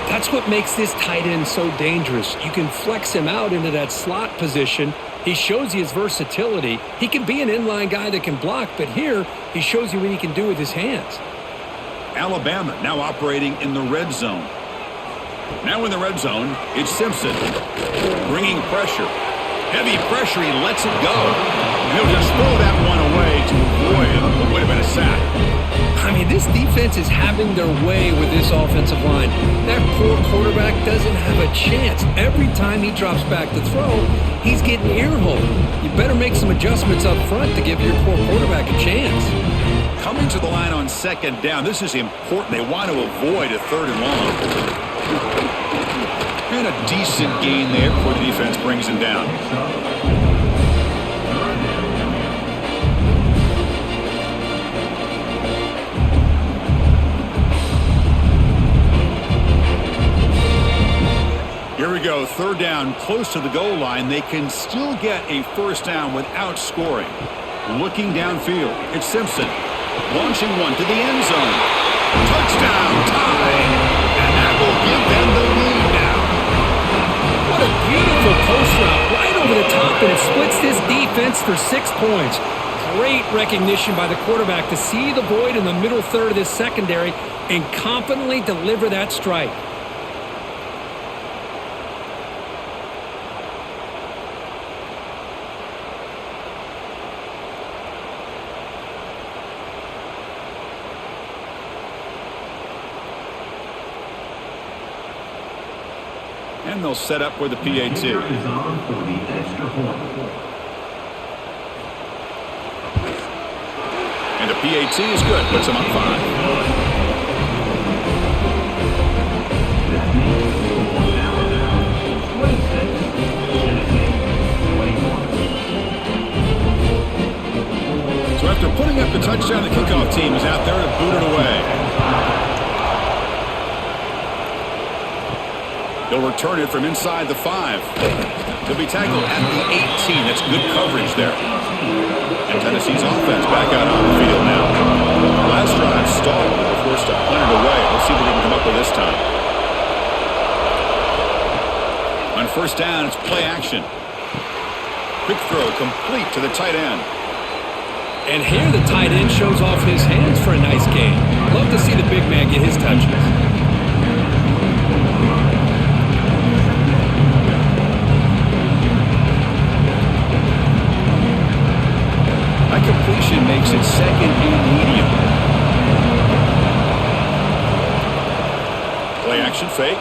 That's what makes this tight end so dangerous. You can flex him out into that slot position. He shows you his versatility. He can be an inline guy that can block, but here he shows you what he can do with his hands. Alabama now operating in the red zone. Now in the red zone, it's Simpson. Bringing pressure. Heavy pressure, he lets it go. And he'll just throw that one away to avoid what would have been a sack. I mean, this defense is having their way with this offensive line. That poor quarterback doesn't have a chance. Every time he drops back to throw, he's getting ear-holed. You better make some adjustments up front to give your poor quarterback a chance. Coming to the line on 2nd down, this is important. They want to avoid a 3rd and long. And a decent gain there before the defense brings him down. Here we go, 3rd down, close to the goal line. They can still get a first down without scoring. Looking downfield, it's Simpson. Launching one to the end zone. Touchdown, tie! And that will give them the lead now. What a beautiful post route right over the top, and it splits this defense for 6 points. Great recognition by the quarterback to see the void in the middle third of this secondary and confidently deliver that strike. And they'll set up with the PAT. Is on for the extra point. And the PAT is good. Puts them up 5. This means for Alabama, 26, Tennessee, 21. So after putting up the touchdown, the kickoff team is out there to boot it away. They'll return it from inside the 5. They'll be tackled at the 18. That's good coverage there. And Tennessee's offense back out on the field now. Last drive stalled. They were forced to punt it away. Let's see what they can come up with this time. On 1st down, it's play action. Quick throw complete to the tight end. And here the tight end shows off his hands for a nice gain. Love to see the big man get his touches. Completion makes it 2nd and medium. Play action fake.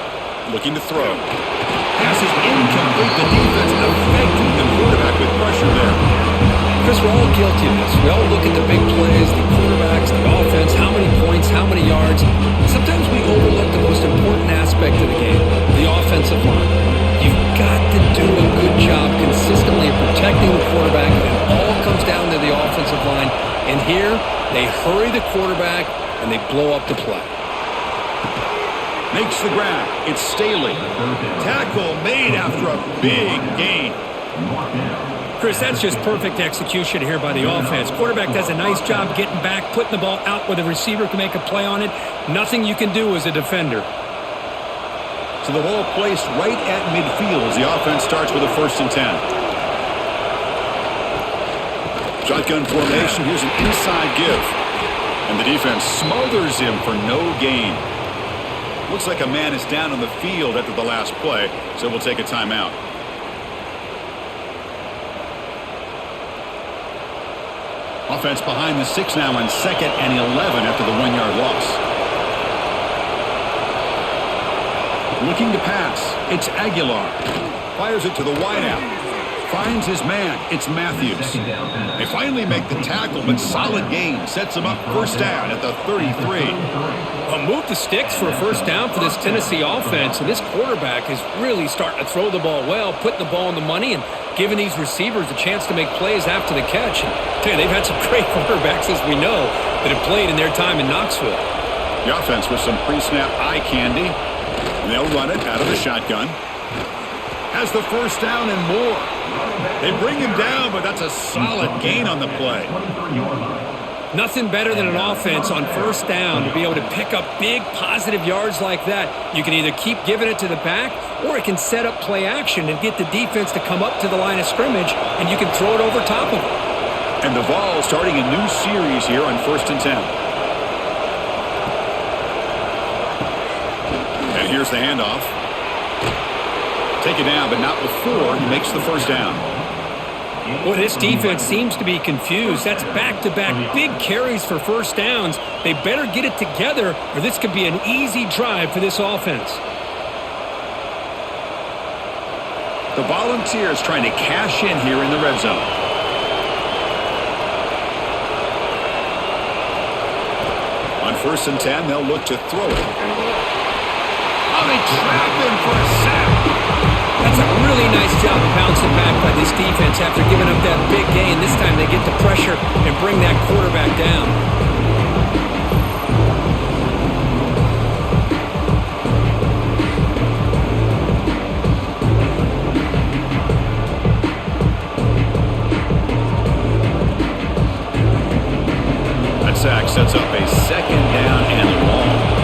Looking to throw. Pass is incomplete. The defense affecting the quarterback with pressure there. Chris, we're all guilty of this. We all look at the big plays, the quarterbacks, the offense, how many points, how many yards. Sometimes we overlook the most important aspect of the game, the offensive line. You've got to do a good job consistently of protecting the quarterback, and it all comes down to the offensive line. And here, they hurry the quarterback, and they blow up the play. Makes the grab. It's Staley. Tackle made after a big gain. Chris, that's just perfect execution here by the offense. Quarterback does a nice job getting back, putting the ball out where the receiver can make a play on it. Nothing you can do as a defender. So the ball placed right at midfield as the offense starts with a 1st and 10. Shotgun formation. Here's an inside give. And the defense smothers him for no gain. Looks like a man is down on the field after the last play, so we'll take a timeout. Offense behind the 6 now on 2nd and 11 after the 1-yard loss. Looking to pass. It's Aguilar. Fires it to the wideout. Finds his man. It's Matthews. They finally make the tackle, but solid gain sets them up first down at the 33. Well, move the sticks for a first down for this Tennessee offense, and this quarterback is really starting to throw the ball well, putting the ball on the money, and giving these receivers a chance to make plays after the catch. And I tell you, they've had some great quarterbacks, as we know, that have played in their time in Knoxville. The offense with some pre-snap eye candy. They'll run it out of the shotgun. Has the first down and more. They bring him down, but that's a solid gain on the play. Nothing better than an offense on first down to be able to pick up big positive yards like that. You can either keep giving it to the back, or it can set up play action and get the defense to come up to the line of scrimmage, and you can throw it over top of it. And the Vols starting a new series here on 1st and 10. And here's the handoff. Take it down, but not before he makes the first down. Well, this defense seems to be confused. That's back-to-back big carries for first downs. They better get it together, or this could be an easy drive for this offense. The Volunteers trying to cash in here in the red zone. On 1st and 10, they'll look to throw it. Oh, they trap him for a sack. That's a really nice job of bouncing back by this defense after giving up that big gain. This time they get the pressure and bring that quarterback down. That sack sets up a second down and long.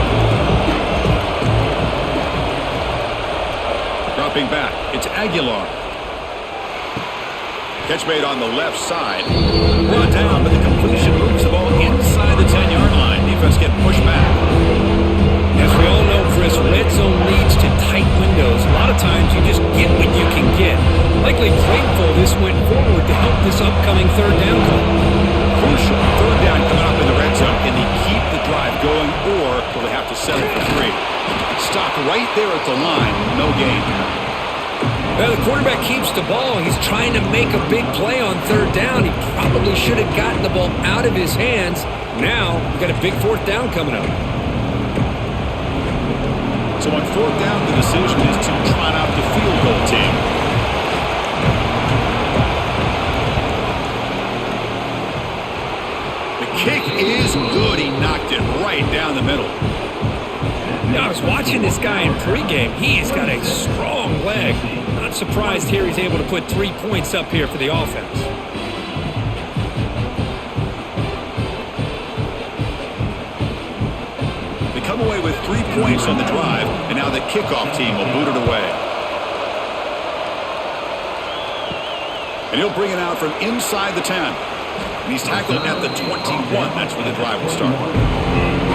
Dropping back, it's Aguilar. Catch made on the left side. Brought down, but the completion moves the ball inside the 10-yard line. Defense get pushed back. As we all know, Chris, red zone leads to tight windows. A lot of times you just get what you can get. Likely grateful this went forward to help this upcoming third down call. Crucial third down coming up in the red zone. Can they keep the drive going, or will they have to settle for 3? Stopped right there at the line. No gain. Well, the quarterback keeps the ball. He's trying to make a big play on third down. He probably should have gotten the ball out of his hands. Now, we've got a big fourth down coming up. So on 4th down, the decision is to trot out the field goal team. The kick is good. He knocked it right down the middle. Now, I was watching this guy in pregame. He's got a strong leg. Not surprised here he's able to put 3 points up here for the offense. They come away with 3 points on the drive, and now the kickoff team will boot it away. And he'll bring it out from inside the 10. And he's tackled at the 21. That's where the drive will start.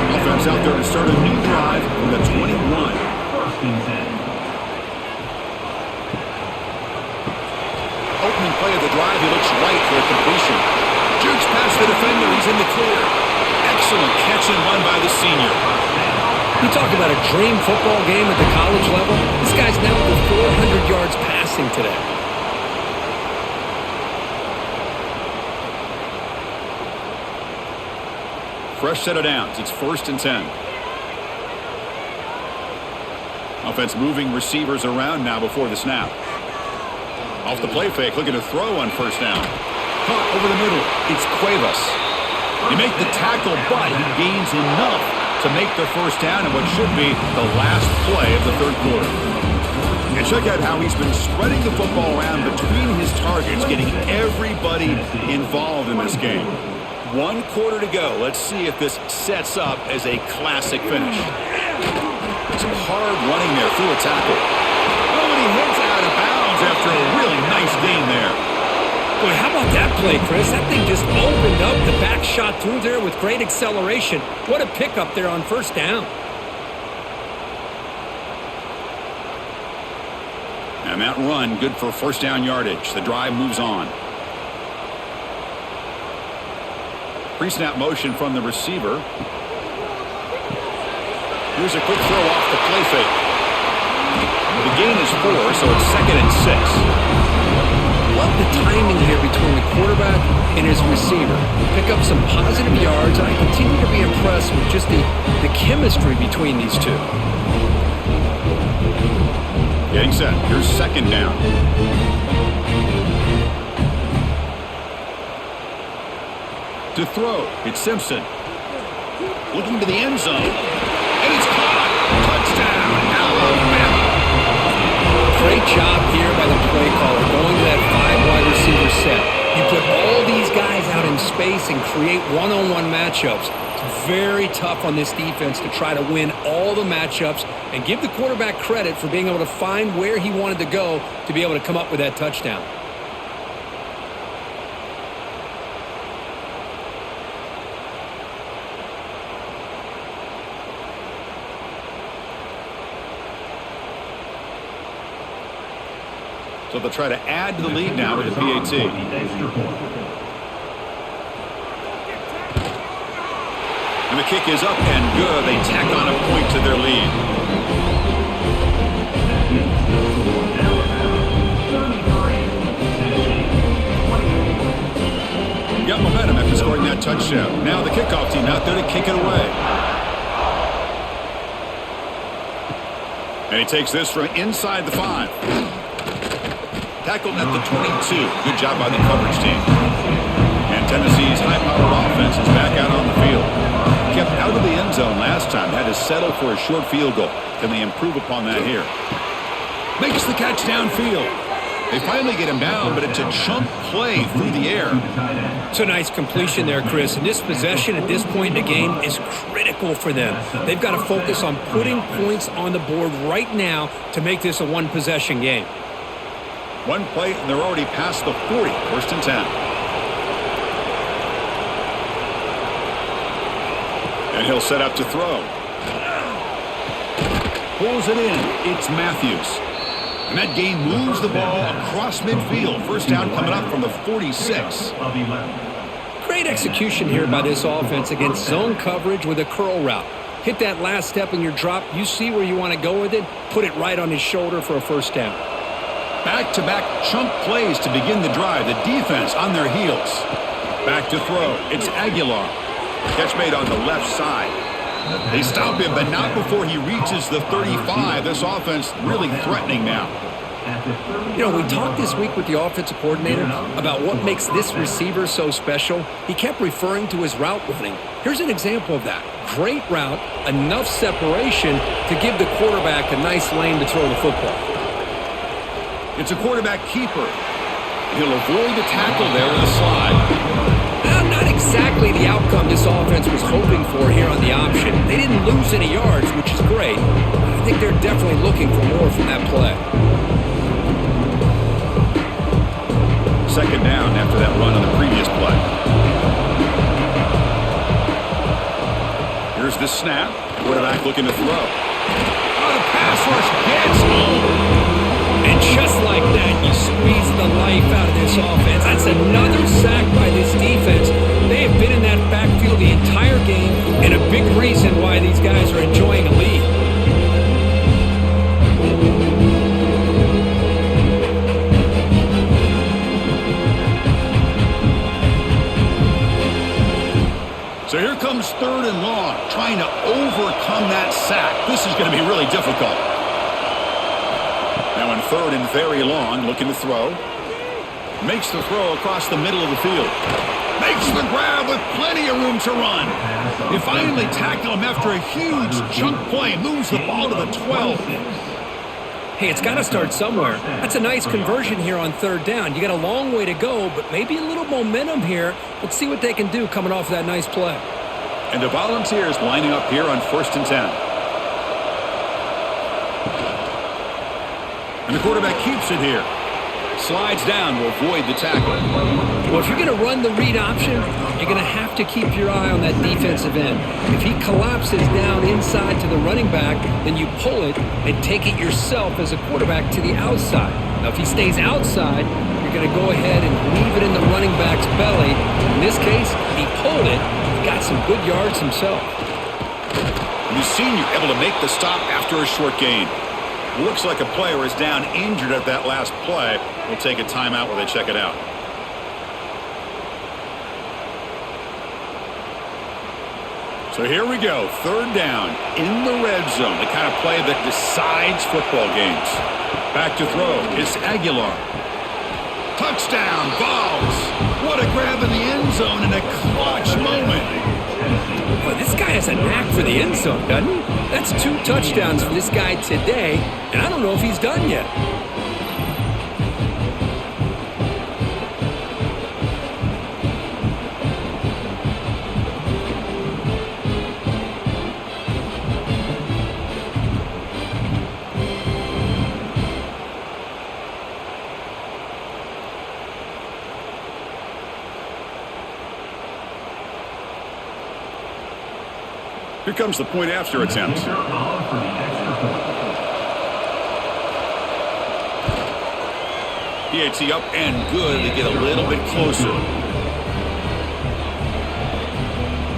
Offense out there to start a new drive from the 21. Opening play of the drive, he looks right for a completion. Jukes past the defender, he's in the clear. Excellent catch and run by the senior. You talk about a dream football game at the college level. This guy's now over 400 yards passing today. Fresh set of downs. It's 1st and 10. Offense moving receivers around now before the snap. Off the play fake, looking to throw on 1st down. Caught over the middle. It's Cuevas. They make the tackle, but he gains enough to make the first down in what should be the last play of the 3rd quarter. And check out how he's been spreading the football around between his targets, getting everybody involved in this game. 1 quarter to go. Let's see if this sets up as a classic finish. Some hard running there through a tackle. Oh, and he hits out of bounds after a really nice gain there. Boy, how about that play, Chris? That thing just opened up. The back shot through there with great acceleration. What a pickup there on 1st down. And that run, good for 1st down yardage. The drive moves on. Pre-snap motion from the receiver. Here's a quick throw off the play fake. The gain is 4, so it's 2nd and 6. love the timing here between the quarterback and his receiver. Pick up some positive yards, and I continue to be impressed with just the chemistry between these two. Getting set. Here's second down. To throw, it's Simpson. Looking to the end zone. And it's caught. Touchdown, Alabama. Great job here by the play caller going to that 5-wide receiver set. You put all these guys out in space and create one-on-one matchups. It's very tough on this defense to try to win all the matchups and give the quarterback credit for being able to find where he wanted to go to be able to come up with that touchdown. So they'll try to add to the lead now with the PAT. And the kick is up and good. They tack on a point to their lead. Got momentum after scoring that touchdown. Now the kickoff team out there to kick it away. And he takes this from inside the 5. Tackled at the 22. Good job by the coverage team. And Tennessee's high-powered offense is back out on the field. Kept out of the end zone last time. Had to settle for a short field goal. Can they improve upon that here? Makes the catch downfield. They finally get him down, but it's a chunk play through the air. It's a nice completion there, Chris. And this possession at this point in the game is critical for them. They've got to focus on putting points on the board right now to make this a one-possession game. One play, and they're already past the 40. First and 10. And he'll set up to throw. Pulls it in. It's Matthews. And that game moves the ball across midfield. First down coming up from the 46. Great execution here by this offense against zone coverage with a curl route. Hit that last step in your drop. You see where you want to go with it. Put it right on his shoulder for a first down. Back-to-back chunk plays to begin the drive. The defense on their heels. Back to throw. It's Aguilar. Catch made on the left side. They stop him, but not before he reaches the 35. This offense really threatening now. You know, we talked this week with the offensive coordinator about what makes this receiver so special. He kept referring to his route running. Here's an example of that. Great route, enough separation to give the quarterback a nice lane to throw the football. It's a quarterback keeper. He'll avoid the tackle there with a slide. Not exactly the outcome this offense was hoping for here on the option. They didn't lose any yards, which is great. I think they're definitely looking for more from that play. Second down after that run on the previous play. Here's the snap. Quarterback looking to throw. Oh, the pass rush gets home. And just like that, you squeeze the life out of this offense. That's another sack by this defense. They have been in that backfield the entire game, and a big reason why these guys are enjoying a lead. So here comes third and long, trying to overcome that sack. This is going to be really difficult. Now in third and very long, looking to throw. Makes the throw across the middle of the field. Makes the grab with plenty of room to run. They finally tackle him after a huge chunk play. Moves the ball to the 12. Hey, it's got to start somewhere. That's a nice conversion here on third down. You got a long way to go, but maybe a little momentum here. Let's see what they can do coming off that nice play. And the Volunteers lining up here on first and 10. And the quarterback keeps it here. Slides down to avoid the tackle. Well, if you're going to run the read option, you're going to have to keep your eye on that defensive end. If he collapses down inside to the running back, then you pull it and take it yourself as a quarterback to the outside. Now, if he stays outside, you're going to go ahead and leave it in the running back's belly. In this case, he pulled it. He got some good yards himself. The senior able to make the stop after a short gain. Looks like a player is down injured at that last play. We'll take a timeout while they check it out. So here we go, third down in the red zone, the kind of play that decides football games. Back to throw, it's Aguilar. Touchdown, Vols. What a grab in the end zone in a clutch moment. Boy, this guy has a knack for the end zone, doesn't he? That's 2 touchdowns for this guy today, and I don't know if he's done yet. Here comes the point after attempt. PAT up and good. They get a little bit closer.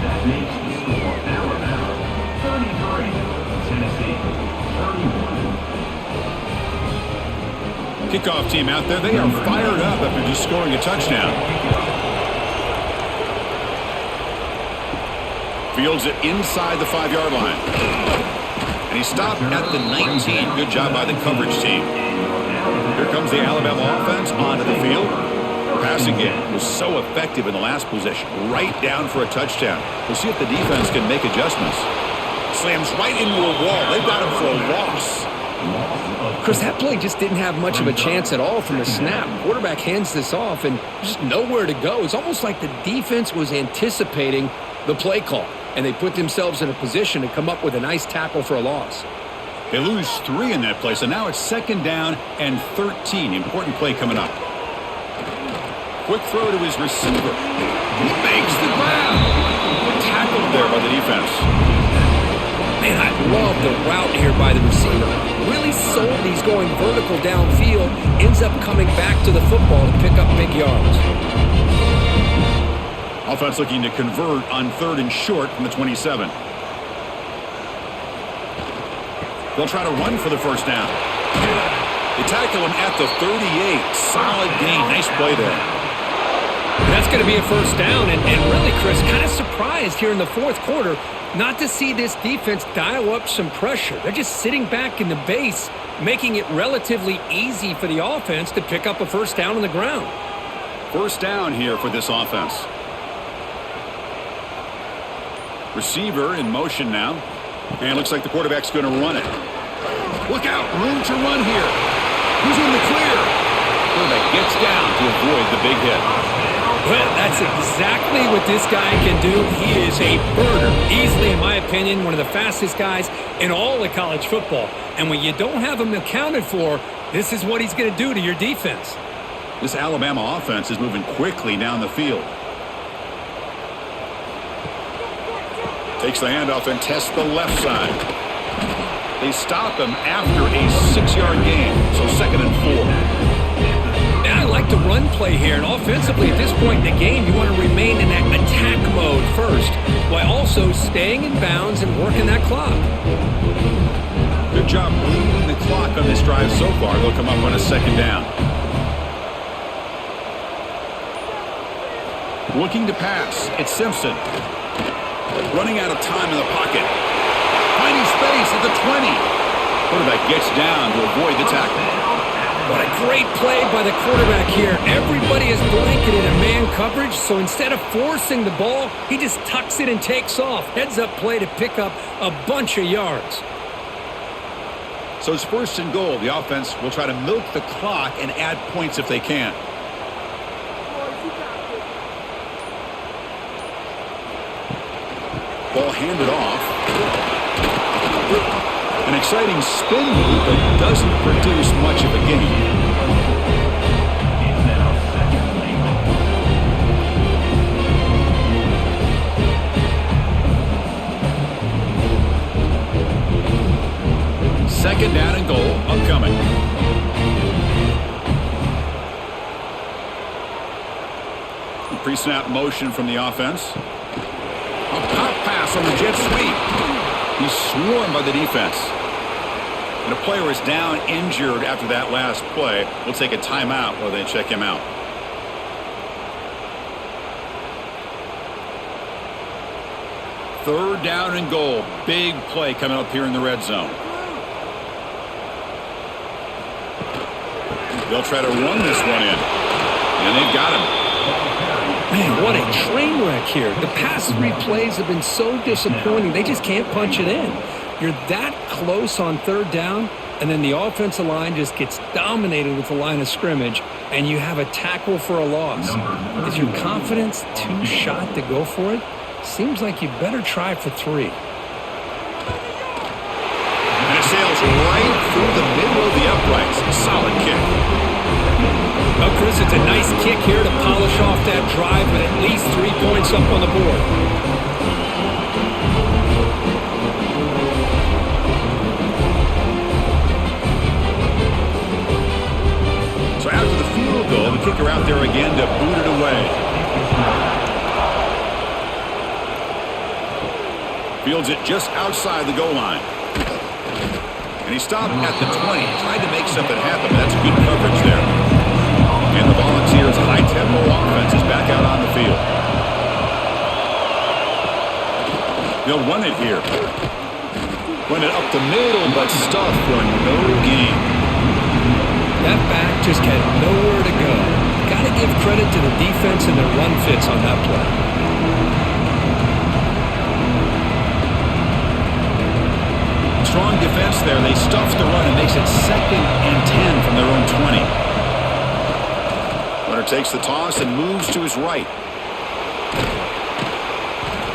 That makes the score Alabama 33, Tennessee 31. Kickoff team out there. They are fired up after just scoring a touchdown. Fields it inside the 5-yard line. And he stopped at the 19. Good job by the coverage team. Here comes the Alabama offense onto the field. Passing game was so effective in the last possession. Right down for a touchdown. We'll see if the defense can make adjustments. Slams right into a wall. They've got him for a loss. Chris, that play just didn't have much of a chance at all from the snap. Quarterback hands this off and just nowhere to go. It's almost like the defense was anticipating the play call, and they put themselves in a position to come up with a nice tackle for a loss. They lose 3 in that play, so now it's 2nd down and 13. Important play coming up. Quick throw to his receiver. He makes the grab. Tackled there by the defense. Man, I love the route here by the receiver. Really sold he's going vertical downfield. Ends up coming back to the football to pick up big yards. Offense looking to convert on 3rd and short from the 27. They'll try to run for the first down. They tackle him at the 38. Solid gain. Nice play there. That's going to be a first down, and really, Chris, kind of surprised here in the 4th quarter not to see this defense dial up some pressure. They're just sitting back in the base, making it relatively easy for the offense to pick up a first down on the ground. First down here for this offense. Receiver in motion now. And looks like the quarterback's going to run it. Look out, room to run here. Who's in the clear? Quarterback gets down to avoid the big hit. Well, that's exactly what this guy can do. He is a burner. Easily, in my opinion, one of the fastest guys in all of college football. And when you don't have him accounted for, this is what he's going to do to your defense. This Alabama offense is moving quickly down the field. Takes the handoff and tests the left side. They stop him after a 6-yard gain, so 2nd and 4. And I like the run play here. And offensively, at this point in the game, you want to remain in that attack mode first, while also staying in bounds and working that clock. Good job bleeding the clock on this drive so far. They'll come up on a 2nd down. Looking to pass. It's Simpson. Running out of time in the pocket. Finding space at the 20. Quarterback gets down to avoid the tackle. What a great play by the quarterback here. Everybody is blanketed in man coverage, so instead of forcing the ball, he just tucks it and takes off. Heads-up play to pick up a bunch of yards. So it's 1st and goal. The offense will try to milk the clock and add points if they can. Ball handed off. An exciting spin move, but doesn't produce much of a gain. It's now 2nd down and goal upcoming. Pre-snap motion from the offense. A pop pass on the jet sweep. He's swarmed by the defense. And a player is down injured after that last play. We'll take a timeout while they check him out. Third down and goal. Big play coming up here in the red zone. They'll try to run this one in. And they've got him. Man, what a train wreck here. The past 3 plays have been so disappointing. They just can't punch it in. You're that close on third down, and then the offensive line just gets dominated with the line of scrimmage, and you have a tackle for a loss. Is your confidence too shot to go for it? Seems like you better try for 3. And it sails right through the middle of the uprights. Solid kick. Well, Chris, it's a nice kick here to polish off that drive with at least 3 points up on the board. So after the field goal, the kicker out there again to boot it away. Fields it just outside the goal line. And he stopped at the 20. Tried to make something happen. That's good coverage there. And the Volunteers' high-tempo offense is back out on the field. They'll run it here. Run it up the middle, but stuffed for no gain. That back just had nowhere to go. Got to give credit to the defense and their run fits on that play. Strong defense there. They stuff the run and makes it 2nd and 10 from their own 20. Runner takes the toss and moves to his right.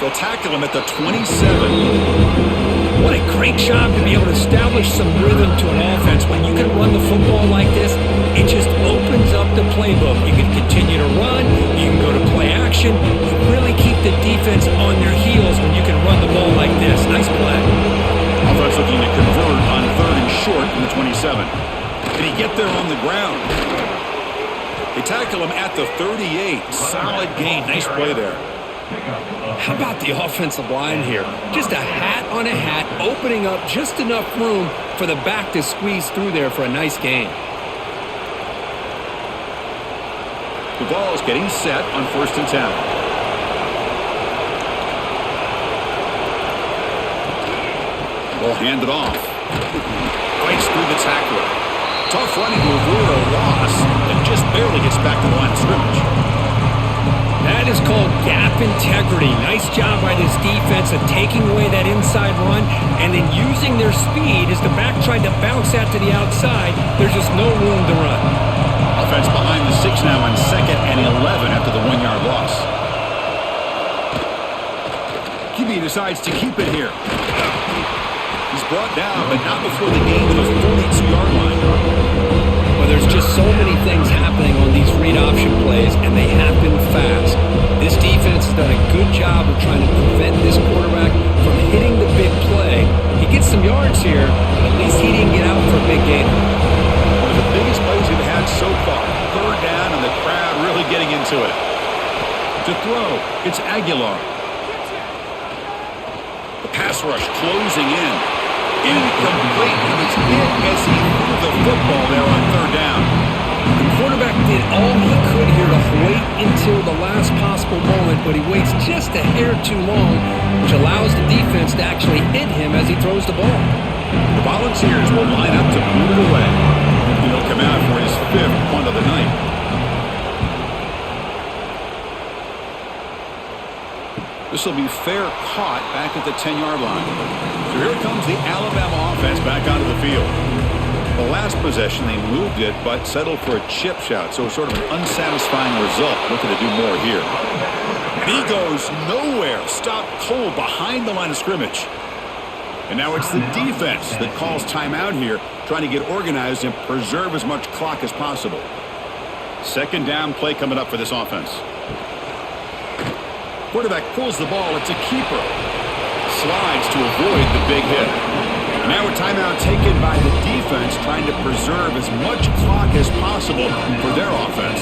They'll tackle him at the 27. What a great job to be able to establish some rhythm to an offense. When you can run the football like this, it just opens up the playbook. You can continue to run. You can go to play action. You really keep the defense on their heels when you can run the ball like this. Nice play. Offense looking to convert on 3rd and short from the 27. Did he get there on the ground? They tackle him at the 38. Solid gain. Nice play there. How about the offensive line here? Just a hat on a hat, opening up just enough room for the back to squeeze through there for a nice gain. The ball is getting set on 1st and 10. Ball handed off. Fights through the tackler. Tough running to avoid a loss and just barely gets back to the line of scrimmage. That is called gap integrity. Nice job by this defense of taking away that inside run and then using their speed as the back tried to bounce out to the outside. There's just no room to run. Offense behind the 6 now on 2nd and 11 after the 1-yard loss. QB decides to keep it here. He's brought down, but not before the gain to the 42-yard line. Well, there's just so many things happening on these read option plays, and they happen fast. This defense has done a good job of trying to prevent this quarterback from hitting the big play. He gets some yards here, but at least he didn't get out for a big gain. One of the biggest plays we've had so far. 3rd down, and the crowd really getting into it. To throw, it's Aguilar. The pass rush closing in. Incomplete. He was hit as he threw the football there on 3rd down. The quarterback did all he could here to wait until the last possible moment, but he waits just a hair too long, which allows the defense to actually hit him as he throws the ball. The Volunteers will line up to boot it away. He'll come out for his 5th punt of the night. This will be fair caught back at the 10-yard line. So here comes the Alabama offense back onto the field. The last possession, they moved it, but settled for a chip shot, so sort of an unsatisfying result. Looking to do more here. And he goes nowhere. Stopped cold behind the line of scrimmage. And now it's the defense that calls timeout here, trying to get organized and preserve as much clock as possible. 2nd down play coming up for this offense. Quarterback pulls the ball. It's a keeper. Slides to avoid the big hit. And now a timeout taken by the defense, trying to preserve as much clock as possible for their offense.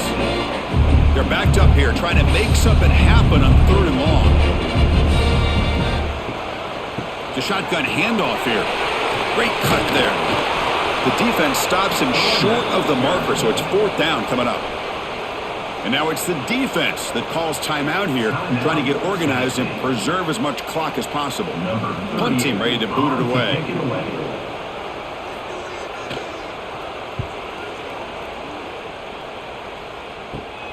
They're backed up here, trying to make something happen on 3rd and long. The shotgun handoff here. Great cut there. The defense stops him short of the marker, so it's 4th down coming up. And now it's the defense that calls timeout here, trying to get organized and preserve as much clock as possible. Punt team ready to boot it away.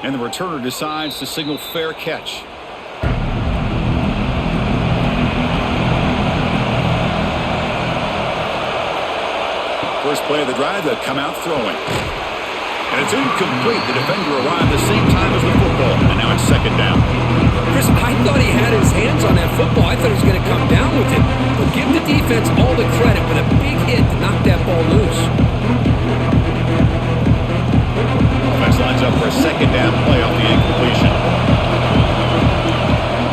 And the returner decides to signal fair catch. First play of the drive, they'll come out throwing. And it's incomplete. The defender arrived the same time as the football. And now it's 2nd down. Chris, I thought he had his hands on that football. I thought he was going to come down with it. But give the defense all the credit with a big hit to knock that ball loose. Offense lines up for a 2nd down play off the incompletion.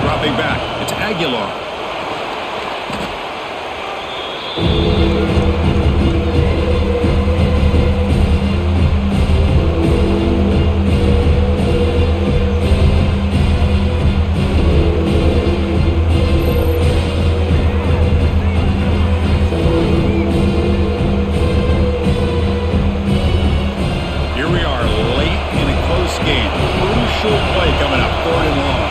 Dropping back. It's Aguilar. Play coming up, 3rd and long.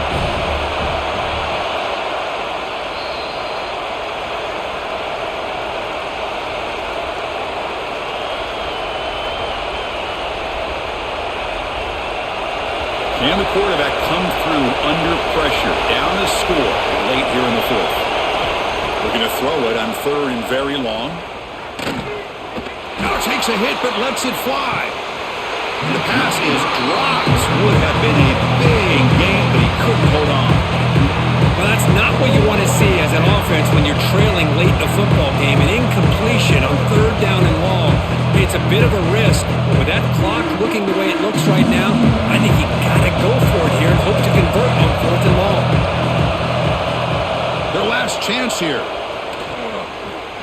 Can the quarterback come through under pressure, down the score late here in the 4th? Looking to throw it on 3rd and very long. Now takes a hit but lets it fly. And the pass is dropped. Would have been a big game, but he couldn't hold on. Well, that's not what you want to see as an offense when you're trailing late in a football game. An incompletion on 3rd down and long. It's a bit of a risk. With that clock looking the way it looks right now, I think you got to go for it here and hope to convert on 4th and long. Their last chance here.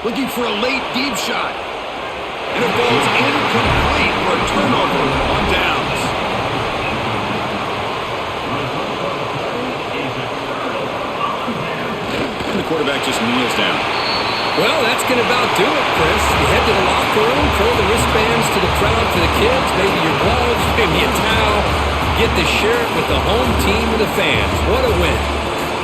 Looking for a late deep shot. And it falls incomplete for a turnover on downs. And the quarterback just kneels down. Well, that's going to about do it, Chris. You head to the locker room, throw the wristbands to the crowd, to the kids, maybe your gloves, maybe a towel. Get to share it with the home team and the fans. What a win.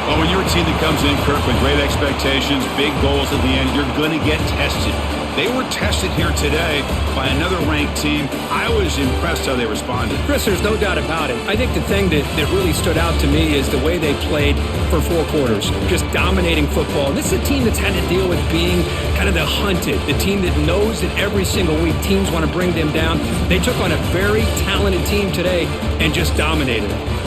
Well, when you're a team that comes in, Kirk, with great expectations, big goals at the end, you're going to get tested. They were tested here today by another ranked team. I was impressed how they responded. Chris, there's no doubt about it. I think the thing that really stood out to me is the way they played for 4 quarters, just dominating football. And this is a team that's had to deal with being kind of the hunted, the team that knows that every single week teams want to bring them down. They took on a very talented team today and just dominated them.